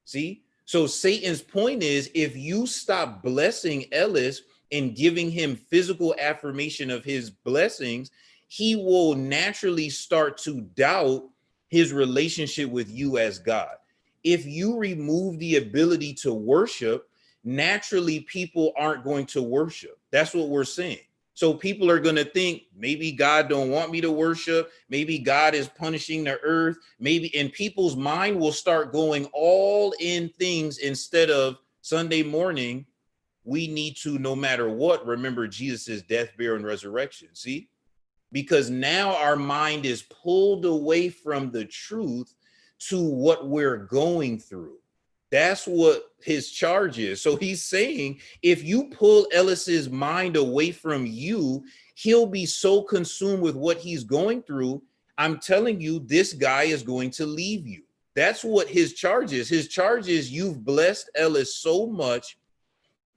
See? So Satan's point is, if you stop blessing Ellis and giving him physical affirmation of his blessings, he will naturally start to doubt his relationship with you as God. If you remove the ability to worship, naturally people aren't going to worship. That's what we're saying. So people are going to think, maybe God don't want me to worship. Maybe God is punishing the earth. Maybe, and people's mind will start going all in things instead of Sunday morning. We need to, no matter what, remember Jesus' death, burial, and resurrection. See, because now our mind is pulled away from the truth to what we're going through. That's what his charge is. So he's saying, if you pull Ellis's mind away from you, he'll be so consumed with what he's going through. I'm telling you, this guy is going to leave you. That's what his charge is. His charge is, you've blessed Ellis so much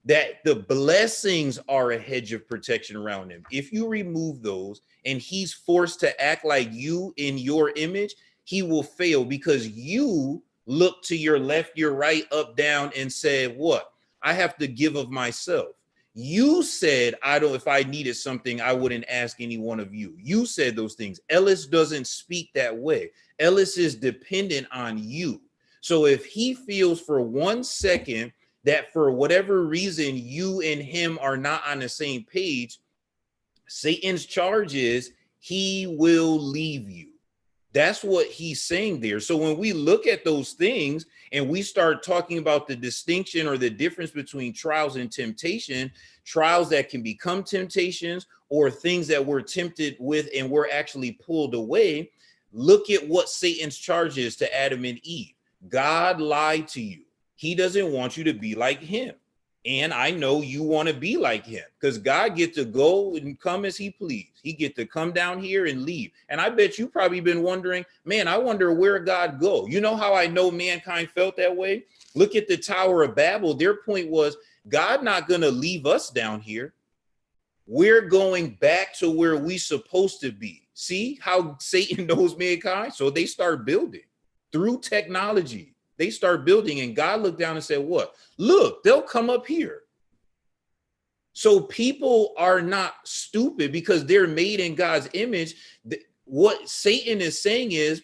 that the blessings are a hedge of protection around him. If you remove those and he's forced to act like you in your image, he will fail, because you look to your left, your right, up, down, and said, what? I have to give of myself. You said, if I needed something, I wouldn't ask any one of you. You said those things. Ellis doesn't speak that way. Ellis is dependent on you. So if he feels for 1 second that for whatever reason you and him are not on the same page, Satan's charge is he will leave you. That's what he's saying there. So when we look at those things and we start talking about the distinction or the difference between trials and temptation, trials that can become temptations or things that we're tempted with and we're actually pulled away, look at what Satan's charge is to Adam and Eve. God lied to you. He doesn't want you to be like him. And I know you want to be like him, because God gets to go and come as he please. He gets to come down here and leave. And I bet you probably been wondering, man, I wonder where God go. You know how I know mankind felt that way? Look at the Tower of Babel. Their point was, God not going to leave us down here. We're going back to where we supposed to be. See how Satan knows mankind? So they start building through technology. They start building, and God looked down and said, what? Look, they'll come up here. So people are not stupid because they're made in God's image. What Satan is saying is,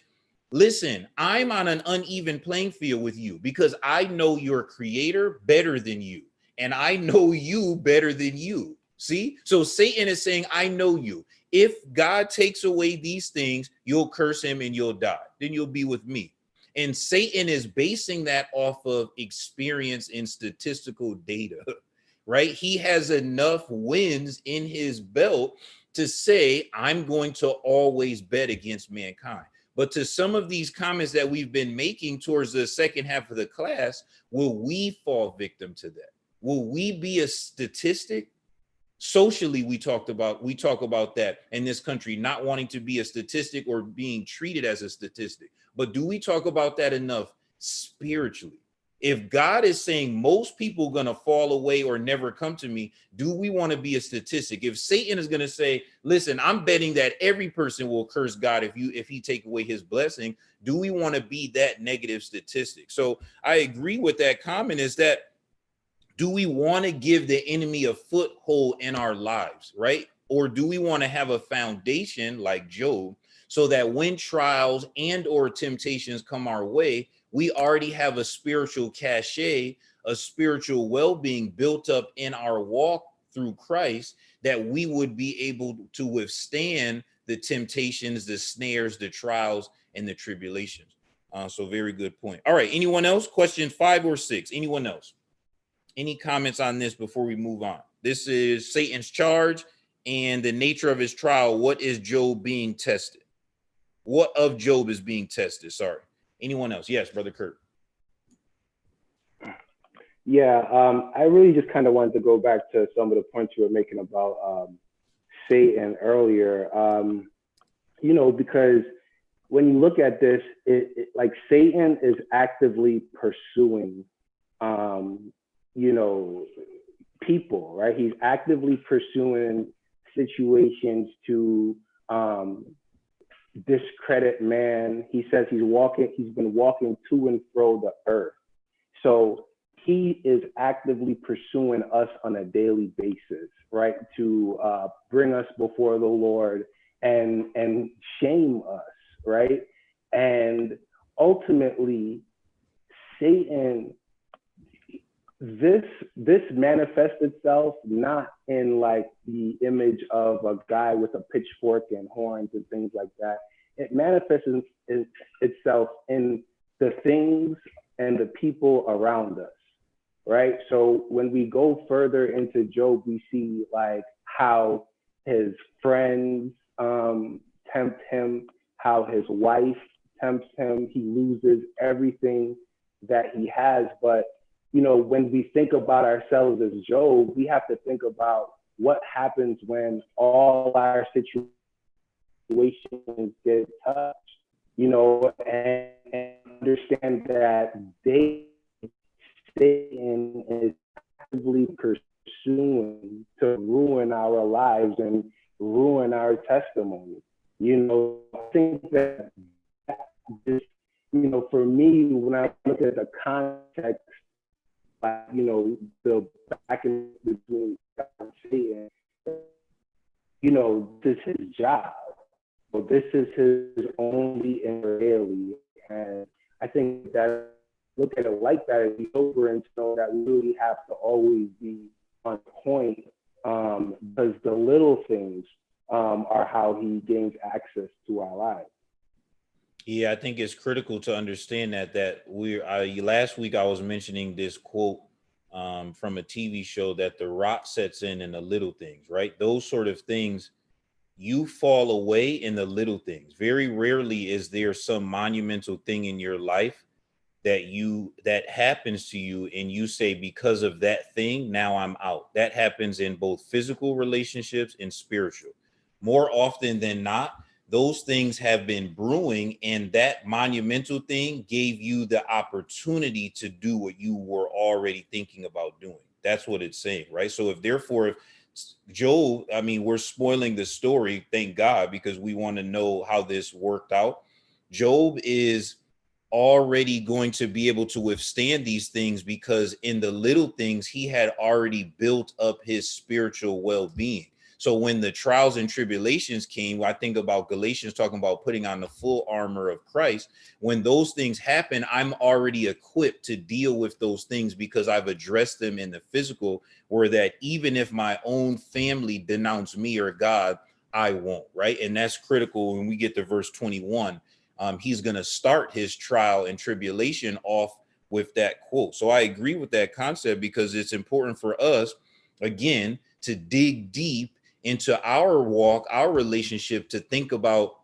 listen, I'm on an uneven playing field with you because I know your creator better than you, and I know you better than you. See? So Satan is saying, I know you. If God takes away these things, you'll curse him and you'll die. Then you'll be with me. And Satan is basing that off of experience and statistical data, right? He has enough wins in his belt to say, I'm going to always bet against mankind. But to some of these comments that we've been making towards the second half of the class, will we fall victim to that? Will we be a statistic? Socially, we talk about that in this country, not wanting to be a statistic or being treated as a statistic. But do we talk about that enough spiritually? If God is saying most people are going to fall away or never come to me, do we want to be a statistic? If Satan is going to say, listen, I'm betting that every person will curse God if he take away his blessing, do we want to be that negative statistic? So I agree with that comment, is that, do we want to give the enemy a foothold in our lives, right? Or do we want to have a foundation like Job, so that when trials and or temptations come our way, we already have a spiritual cachet, a spiritual well-being built up in our walk through Christ, that we would be able to withstand the temptations, the snares, the trials, and the tribulations. So very good point. All right, anyone else? Question 5 or 6, anyone else? Any comments on this before we move on? This is Satan's charge and the nature of his trial. What is Job being tested? What of Job is being tested? Sorry. Anyone else? Yes, Brother Kurt. Yeah, I really just kind of wanted to go back to some of the points you were making about Satan earlier, you know, because when you look at this, like Satan is actively pursuing, you know, people, right? He's actively pursuing situations to discredit man. He says he's been walking to and fro the earth. So he is actively pursuing us on a daily basis, right? To bring us before the Lord and shame us, right? And ultimately, Satan, this manifests itself not in like the image of a guy with a pitchfork and horns and things like that. It manifests itself in the things and the people around us, right? So when we go further into Job, we see like how his friends tempt him, how his wife tempts him. He loses everything that he has. But, you know, when we think about ourselves as Job, we have to think about what happens when all our situations get touched, you know, and understand that Satan is actively pursuing to ruin our lives and ruin our testimony. You know, I think that just, you know, for me, when I look at the context, like, you know, the back and between God and Satan, you know, this is his job. So this is his only and daily. And I think that look at it like that, and be sober and know that we really have to always be on point, because the little things are how he gains access to our lives. Yeah, I think it's critical to understand that last week I was mentioning this quote from a TV show that the rot sets in the little things, right? Those sort of things, you fall away in the little things. Very rarely is there some monumental thing in your life that happens to you and you say, because of that thing, now I'm out. That happens in both physical relationships and spiritual. More often than not, those things have been brewing, and that monumental thing gave you the opportunity to do what you were already thinking about doing. That's what it's saying, right? So if Job, I mean, we're spoiling the story, thank God, because we want to know how this worked out. Job is already going to be able to withstand these things because in the little things, he had already built up his spiritual well-being. So when the trials and tribulations came, I think about Galatians talking about putting on the full armor of Christ. When those things happen, I'm already equipped to deal with those things because I've addressed them in the physical, where that even if my own family denounce me or God, I won't, right? And that's critical when we get to verse 21. He's going to start his trial and tribulation off with that quote. So I agree with that concept because it's important for us, again, to dig deep into our walk, our relationship, to think about,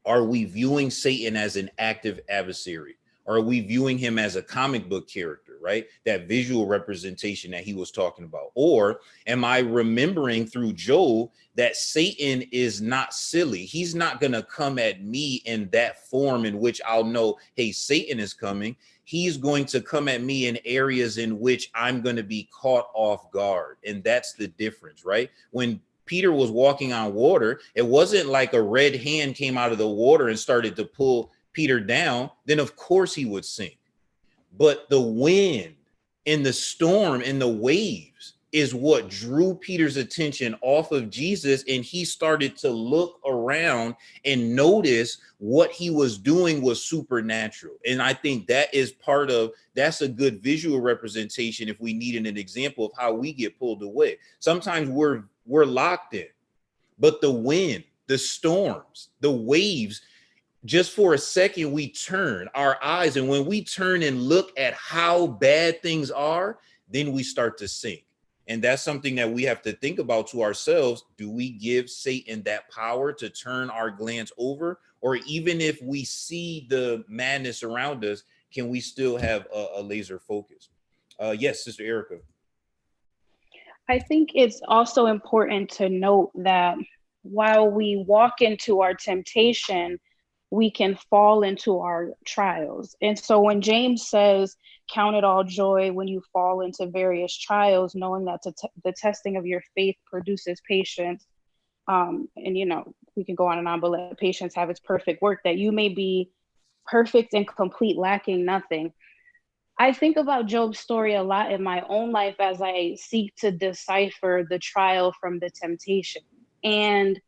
are we viewing Satan as an active adversary? Or are we viewing him as a comic book character, right? That visual representation that he was talking about. Or am I remembering through Job that Satan is not silly? He's not going to come at me in that form in which I'll know, hey, Satan is coming. He's going to come at me in areas in which I'm going to be caught off guard. And that's the difference, right? When Peter was walking on water, it wasn't like a red hand came out of the water and started to pull Peter down. Then of course he would sink. But the wind and the storm and the waves is what drew Peter's attention off of Jesus. And he started to look around and notice what he was doing was supernatural. And I think that's a good visual representation if we needed an example of how we get pulled away. Sometimes we're locked in, but the wind, the storms, the waves, just for a second, we turn our eyes. And when we turn and look at how bad things are, then we start to sink. And that's something that we have to think about to ourselves. Do we give Satan that power to turn our glance over? Or even if we see the madness around us, can we still have a laser focus? Yes, Sister Erica. I think it's also important to note that while we walk into our temptation, we can fall into our trials. And so when James says, count it all joy when you fall into various trials, knowing that the testing of your faith produces patience. And, you know, we can go on and on, but let patience have its perfect work, that you may be perfect and complete, lacking nothing. I think about Job's story a lot in my own life as I seek to decipher the trial from the temptation. And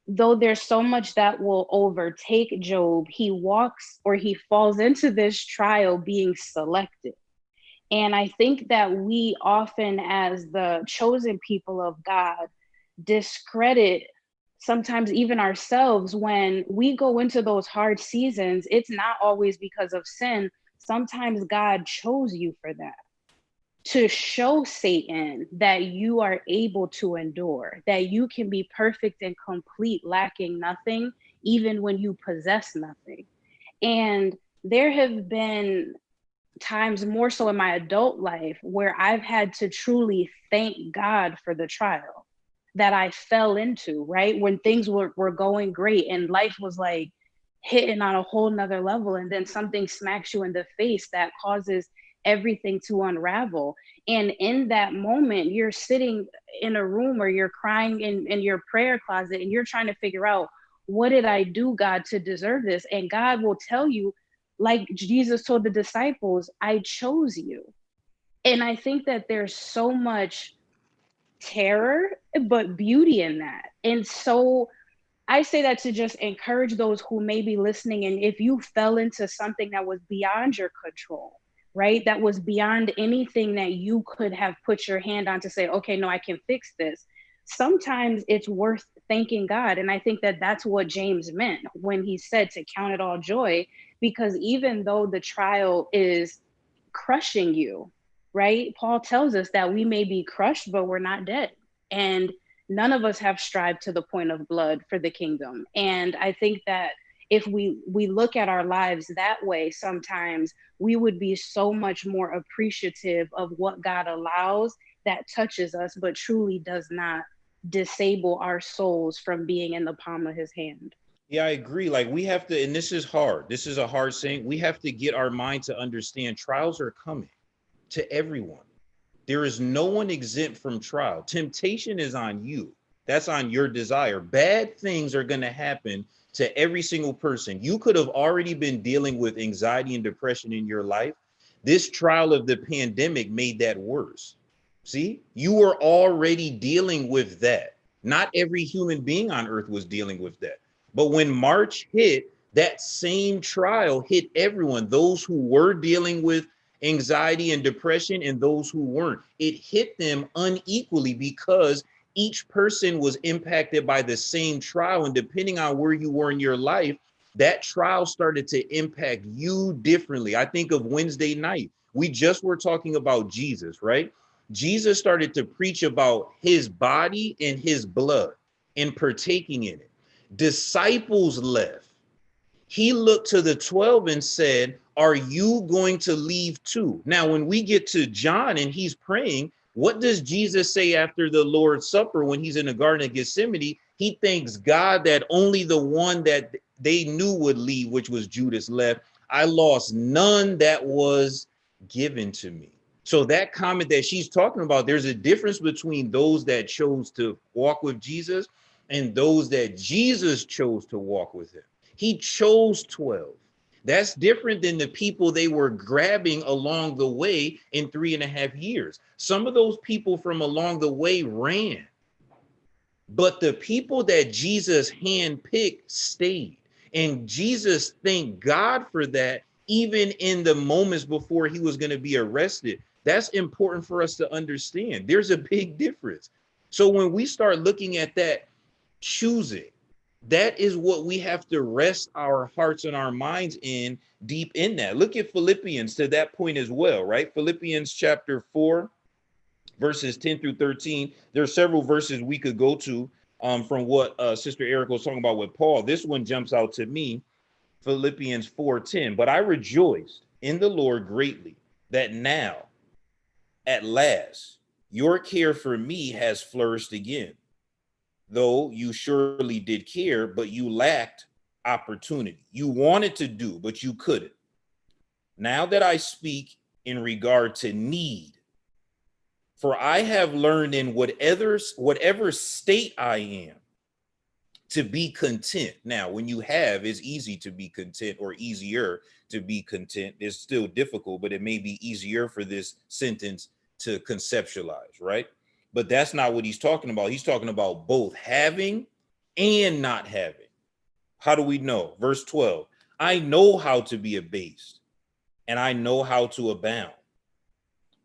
though there's so much that will overtake Job, he walks or he falls into this trial being selected. And I think that we often, as the chosen people of God, discredit sometimes even ourselves when we go into those hard seasons. It's not always because of sin. Sometimes God chose you for that, to show Satan that you are able to endure, that you can be perfect and complete, lacking nothing, even when you possess nothing. And there have been times, more so in my adult life, where I've had to truly thank God for the trial that I fell into, right? When things were going great and life was like hitting on a whole nother level, and then something smacks you in the face that causes everything to unravel. And in that moment, you're sitting in a room or you're crying in your prayer closet and you're trying to figure out, what did I do, God, to deserve this? And God will tell you, like Jesus told the disciples, I chose you. And I think that there's so much terror, but beauty in that. And so I say that to just encourage those who may be listening. And if you fell into something that was beyond your control, right? That was beyond anything that you could have put your hand on to say, okay, no, I can fix this. Sometimes it's worth thanking God. And I think that that's what James meant when he said to count it all joy, because even though the trial is crushing you, right? Paul tells us that we may be crushed, but we're not dead. And none of us have strived to the point of blood for the kingdom. And I think that if we look at our lives that way, sometimes we would be so much more appreciative of what God allows that touches us, but truly does not disable our souls from being in the palm of his hand. Yeah, I agree. Like we have to, and this is hard. This is a hard saying. We have to get our mind to understand trials are coming to everyone. There is no one exempt from trial. Temptation is on you. That's on your desire. Bad things are going to happen to every single person. You could have already been dealing with anxiety and depression in your life. This trial of the pandemic made that worse. See, you were already dealing with that. Not every human being on earth was dealing with that. But when March hit, that same trial hit everyone, those who were dealing with anxiety and depression and those who weren't. It hit them unequally because each person was impacted by the same trial. And depending on where you were in your life, that trial started to impact you differently. I think of Wednesday night. We just were talking about Jesus, right? Jesus started to preach about his body and his blood and partaking in it. Disciples left. He looked to the 12 and said, are you going to leave too? Now, when we get to John and he's praying, what does Jesus say after the Lord's Supper when he's in the Garden of Gethsemane? He thanks God that only the one that they knew would leave, which was Judas, left. I lost none that was given to me. So that comment that she's talking about, there's a difference between those that chose to walk with Jesus and those that Jesus chose to walk with him. He chose 12. That's different than the people they were grabbing along the way in 3.5 years. Some of those people from along the way ran, but the people that Jesus handpicked stayed. And Jesus thanked God for that, even in the moments before he was going to be arrested. That's important for us to understand. There's a big difference. So when we start looking at that, choosing, that is what we have to rest our hearts and our minds in, deep in that. Look at Philippians to that point as well, right? Philippians chapter 4, verses 10 through 13. There are several verses we could go to from what Sister Erica was talking about with Paul. This one jumps out to me, Philippians 4:10. But I rejoiced in the Lord greatly that now, at last, Your care for me has flourished again, though you surely did care, but you lacked opportunity. You wanted to do, but you couldn't. Now that I speak in regard to need, for I have learned in whatever state I am to be content. Now, when you have, it's easy to be content, or easier to be content. It's still difficult, but it may be easier for this sentence to conceptualize, right? But that's not what he's talking about. He's talking about both having and not having. How do we know? Verse 12, I know how to be abased, and I know how to abound.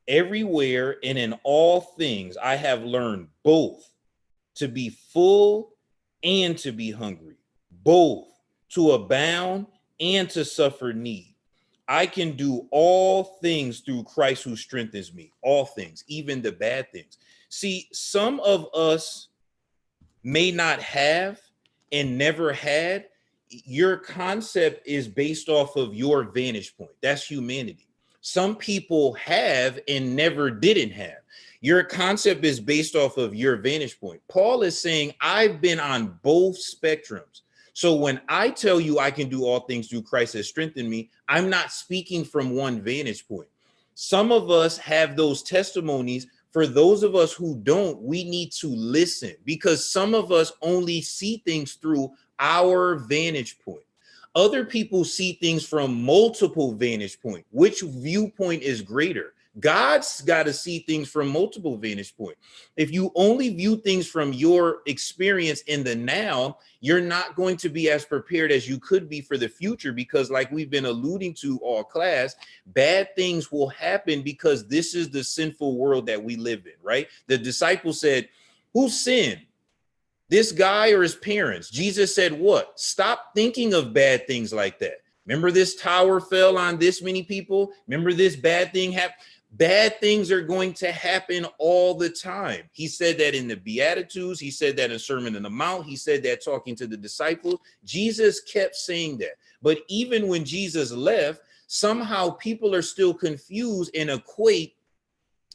Everywhere and in all things, I have learned both to be full and to be hungry, both to abound and to suffer need. I can do all things through Christ who strengthens me, all things, even the bad things. See, some of us may not have and never had. Your concept is based off of your vantage point. That's humanity. Some people have and never didn't have. Your concept is based off of your vantage point. Paul is saying, I've been on both spectrums. So when I tell you I can do all things through Christ that strengthened me, I'm not speaking from one vantage point. Some of us have those testimonies. For those of us who don't, we need to listen, because some of us only see things through our vantage point. Other people see things from multiple vantage points. Which viewpoint is greater? God's got to see things from multiple vantage points. If you only view things from your experience in the now, you're not going to be as prepared as you could be for the future, because like we've been alluding to all class, bad things will happen because this is the sinful world that we live in, right? The disciples said, who sinned? This guy or his parents? Jesus said what? Stop thinking of bad things like that. Remember, this tower fell on this many people. Remember, this bad thing happened. Bad things are going to happen all the time. He said that in the Beatitudes. He said that in Sermon on the Mount. He said that talking to the disciples. Jesus kept saying that. But even when Jesus left, somehow people are still confused and equate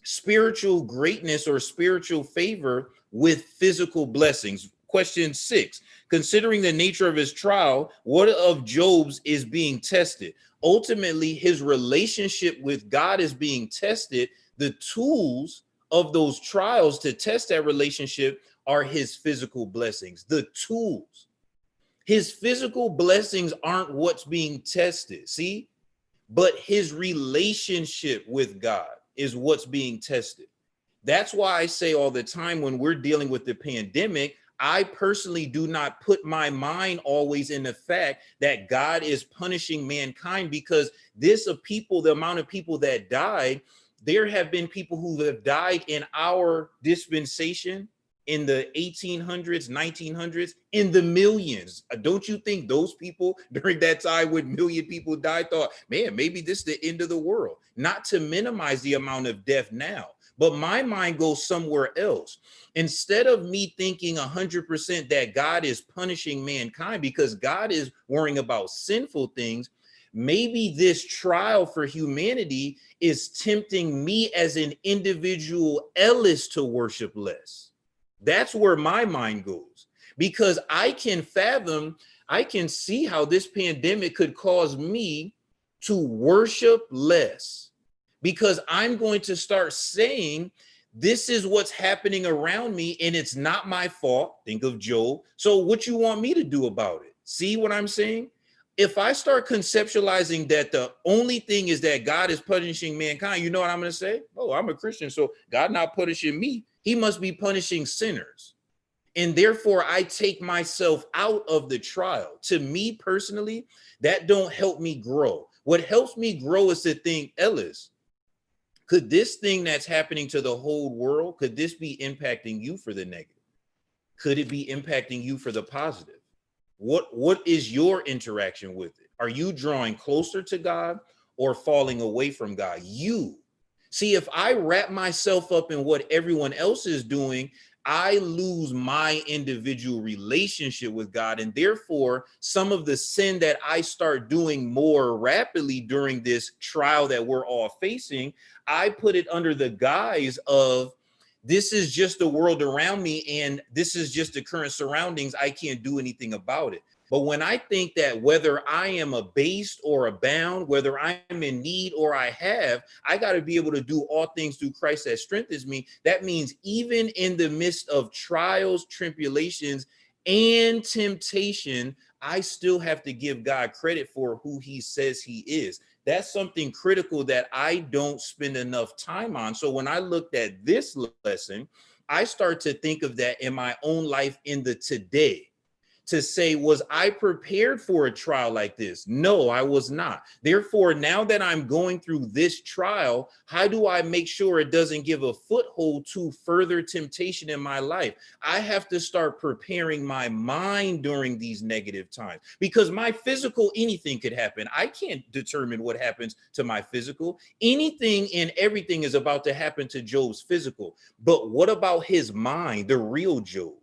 spiritual greatness or spiritual favor with physical blessings. Question 6, considering the nature of his trial, what of Job's is being tested? Ultimately, his relationship with God is being tested. The tools of those trials to test that relationship are his physical blessings. The tools. His physical blessings aren't what's being tested, see? But his relationship with God is what's being tested. That's why I say all the time when we're dealing with the pandemic, I personally do not put my mind always in the fact that God is punishing mankind, because the amount of people that died, there have been people who have died in our dispensation in the 1800s, 1900s, in the millions. Don't you think those people during that time when million people died thought, man, maybe this is the end of the world? Not to minimize the amount of death now, but my mind goes somewhere else. Instead of me thinking 100% that God is punishing mankind because God is worrying about sinful things, maybe this trial for humanity is tempting me as an individual Ellis to worship less. That's where my mind goes, because I can see how this pandemic could cause me to worship less, because I'm going to start saying, this is what's happening around me and it's not my fault. Think of Job. So what you want me to do about it? See what I'm saying? If I start conceptualizing that the only thing is that God is punishing mankind, you know what I'm going to say? Oh, I'm a Christian, so God not punishing me. He must be punishing sinners. And therefore, I take myself out of the trial. To me personally, that don't help me grow. What helps me grow is to think, Ellis, could this thing that's happening to the whole world, could this be impacting you for the negative? Could it be impacting you for the positive? What is your interaction with it? Are you drawing closer to God or falling away from God? You. See, if I wrap myself up in what everyone else is doing, I lose my individual relationship with God. And therefore, some of the sin that I start doing more rapidly during this trial that we're all facing, I put it under the guise of This is just the world around me, and this is just the current surroundings. I can't do anything about it. But when I think that whether I am abased or abound, whether I'm in need or I have, I got to be able to do all things through Christ that strengthens me. That means even in the midst of trials, tribulations, and temptation, I still have to give God credit for who he says he is. That's something critical that I don't spend enough time on. So when I looked at this lesson, I start to think of that in my own life in the today. To say, was I prepared for a trial like this? No, I was not. Therefore, now that I'm going through this trial, how do I make sure it doesn't give a foothold to further temptation in my life? I have to start preparing my mind during these negative times, because my physical, anything could happen. I can't determine what happens to my physical. Anything and everything is about to happen to Job's physical. But what about his mind, the real Job?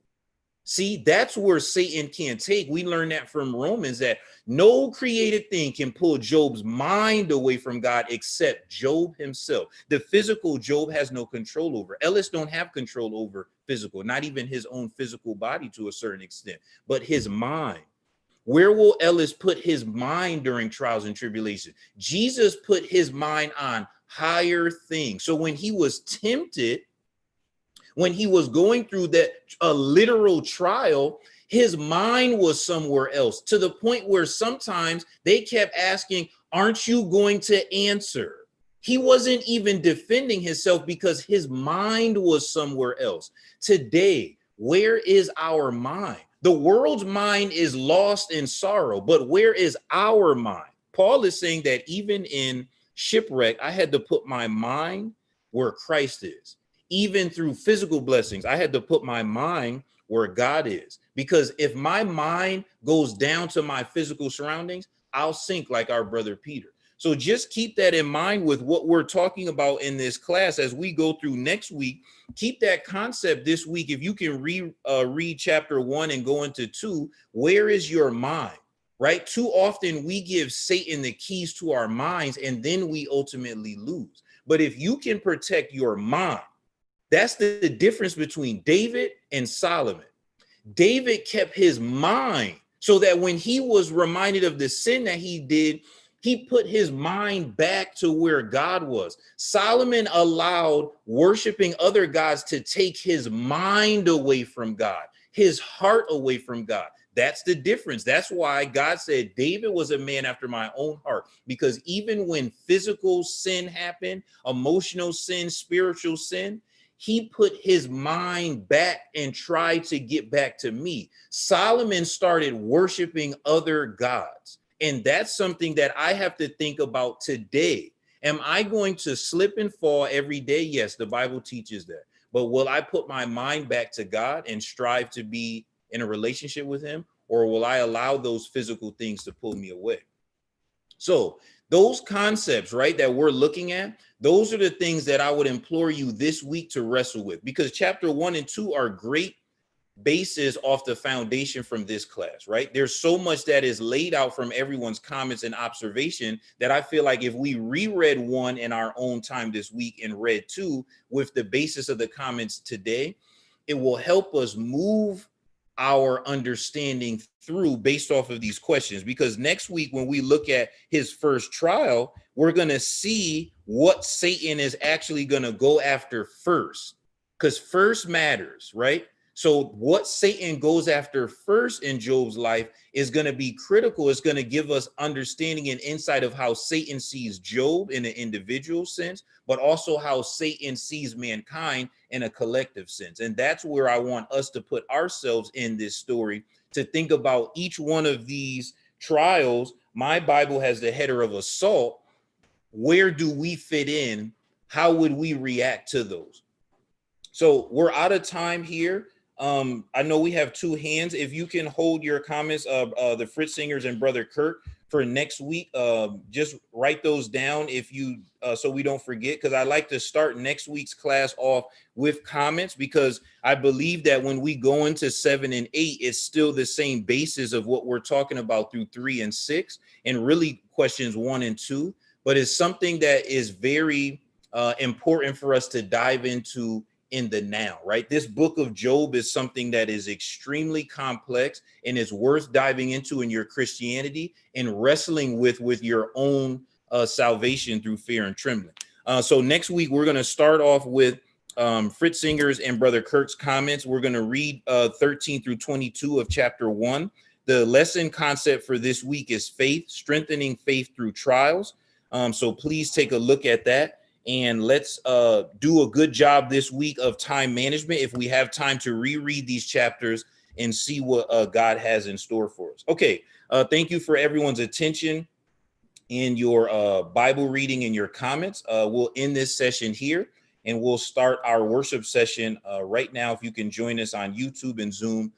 See, that's where Satan can't take. We learn that from Romans, that no created thing can pull Job's mind away from God except Job himself. The physical, Job has no control over. Ellis don't have control over physical, not even his own physical body to a certain extent, but his mind. Where will Ellis put his mind during trials and tribulations? Jesus put his mind on higher things. So when he was tempted, when he was going through that literal trial, his mind was somewhere else, to the point where sometimes they kept asking, aren't you going to answer? He wasn't even defending himself because his mind was somewhere else. Today, where is our mind? The world's mind is lost in sorrow, but where is our mind? Paul is saying that even in shipwreck, I had to put my mind where Christ is. Even through physical blessings, I had to put my mind where God is. Because if my mind goes down to my physical surroundings, I'll sink like our brother Peter. So just keep that in mind with what we're talking about in this class as we go through next week. Keep that concept this week. If you can read chapter 1 and go into 2, where is your mind? Right? Too often we give Satan the keys to our minds and then we ultimately lose. But if you can protect your mind, that's the difference between David and Solomon. David kept his mind so that when he was reminded of the sin that he did, he put his mind back to where God was. Solomon allowed worshiping other gods to take his mind away from God, his heart away from God. That's the difference. That's why God said David was a man after my own heart, because even when physical sin happened, emotional sin, spiritual sin, he put his mind back and tried to get back to me. Solomon started worshiping other gods. And that's something that I have to think about today. Am I going to slip and fall every day? Yes, the Bible teaches that. But will I put my mind back to God and strive to be in a relationship with him? Or will I allow those physical things to pull me away? So those concepts, right, that we're looking at, those are the things that I would implore you this week to wrestle with, because chapter 1 and 2 are great bases off the foundation from this class, right? There's so much that is laid out from everyone's comments and observation that I feel like if we reread 1 in our own time this week and read 2 with the basis of the comments today, it will help us move our understanding through based off of these questions. Because next week, when we look at his first trial, we're going to see what Satan is actually going to go after first, because first matters, right? So what Satan goes after first in Job's life is going to be critical. It's going to give us understanding and insight of how Satan sees Job in an individual sense, but also how Satan sees mankind in a collective sense. And that's where I want us to put ourselves in this story, to think about each one of these trials. My Bible has the header of assault. Where do we fit in? How would we react to those? So we're out of time here. I know we have 2 hands. If you can hold your comments of the Fritz Singers and Brother Kurt for next week, just write those down if you so we don't forget, because I like to start next week's class off with comments, because I believe that when we go into 7 and 8, it's still the same basis of what we're talking about through 3 and 6, and really questions 1 and 2. But it's something that is very important for us to dive into in the now, right? This book of Job is something that is extremely complex and is worth diving into in your Christianity and wrestling with your own salvation through fear and trembling. So next week, we're going to start off with Fritz Singer's and Brother Kirk's comments. We're going to read 13 through 22 of chapter 1. The lesson concept for this week is faith, strengthening faith through trials. So please take a look at that. And let's do a good job this week of time management if we have time to reread these chapters and see what God has in store for us. Okay, thank you for everyone's attention in your Bible reading and your comments. We'll end this session here, and we'll start our worship session right now. If you can join us on YouTube and Zoom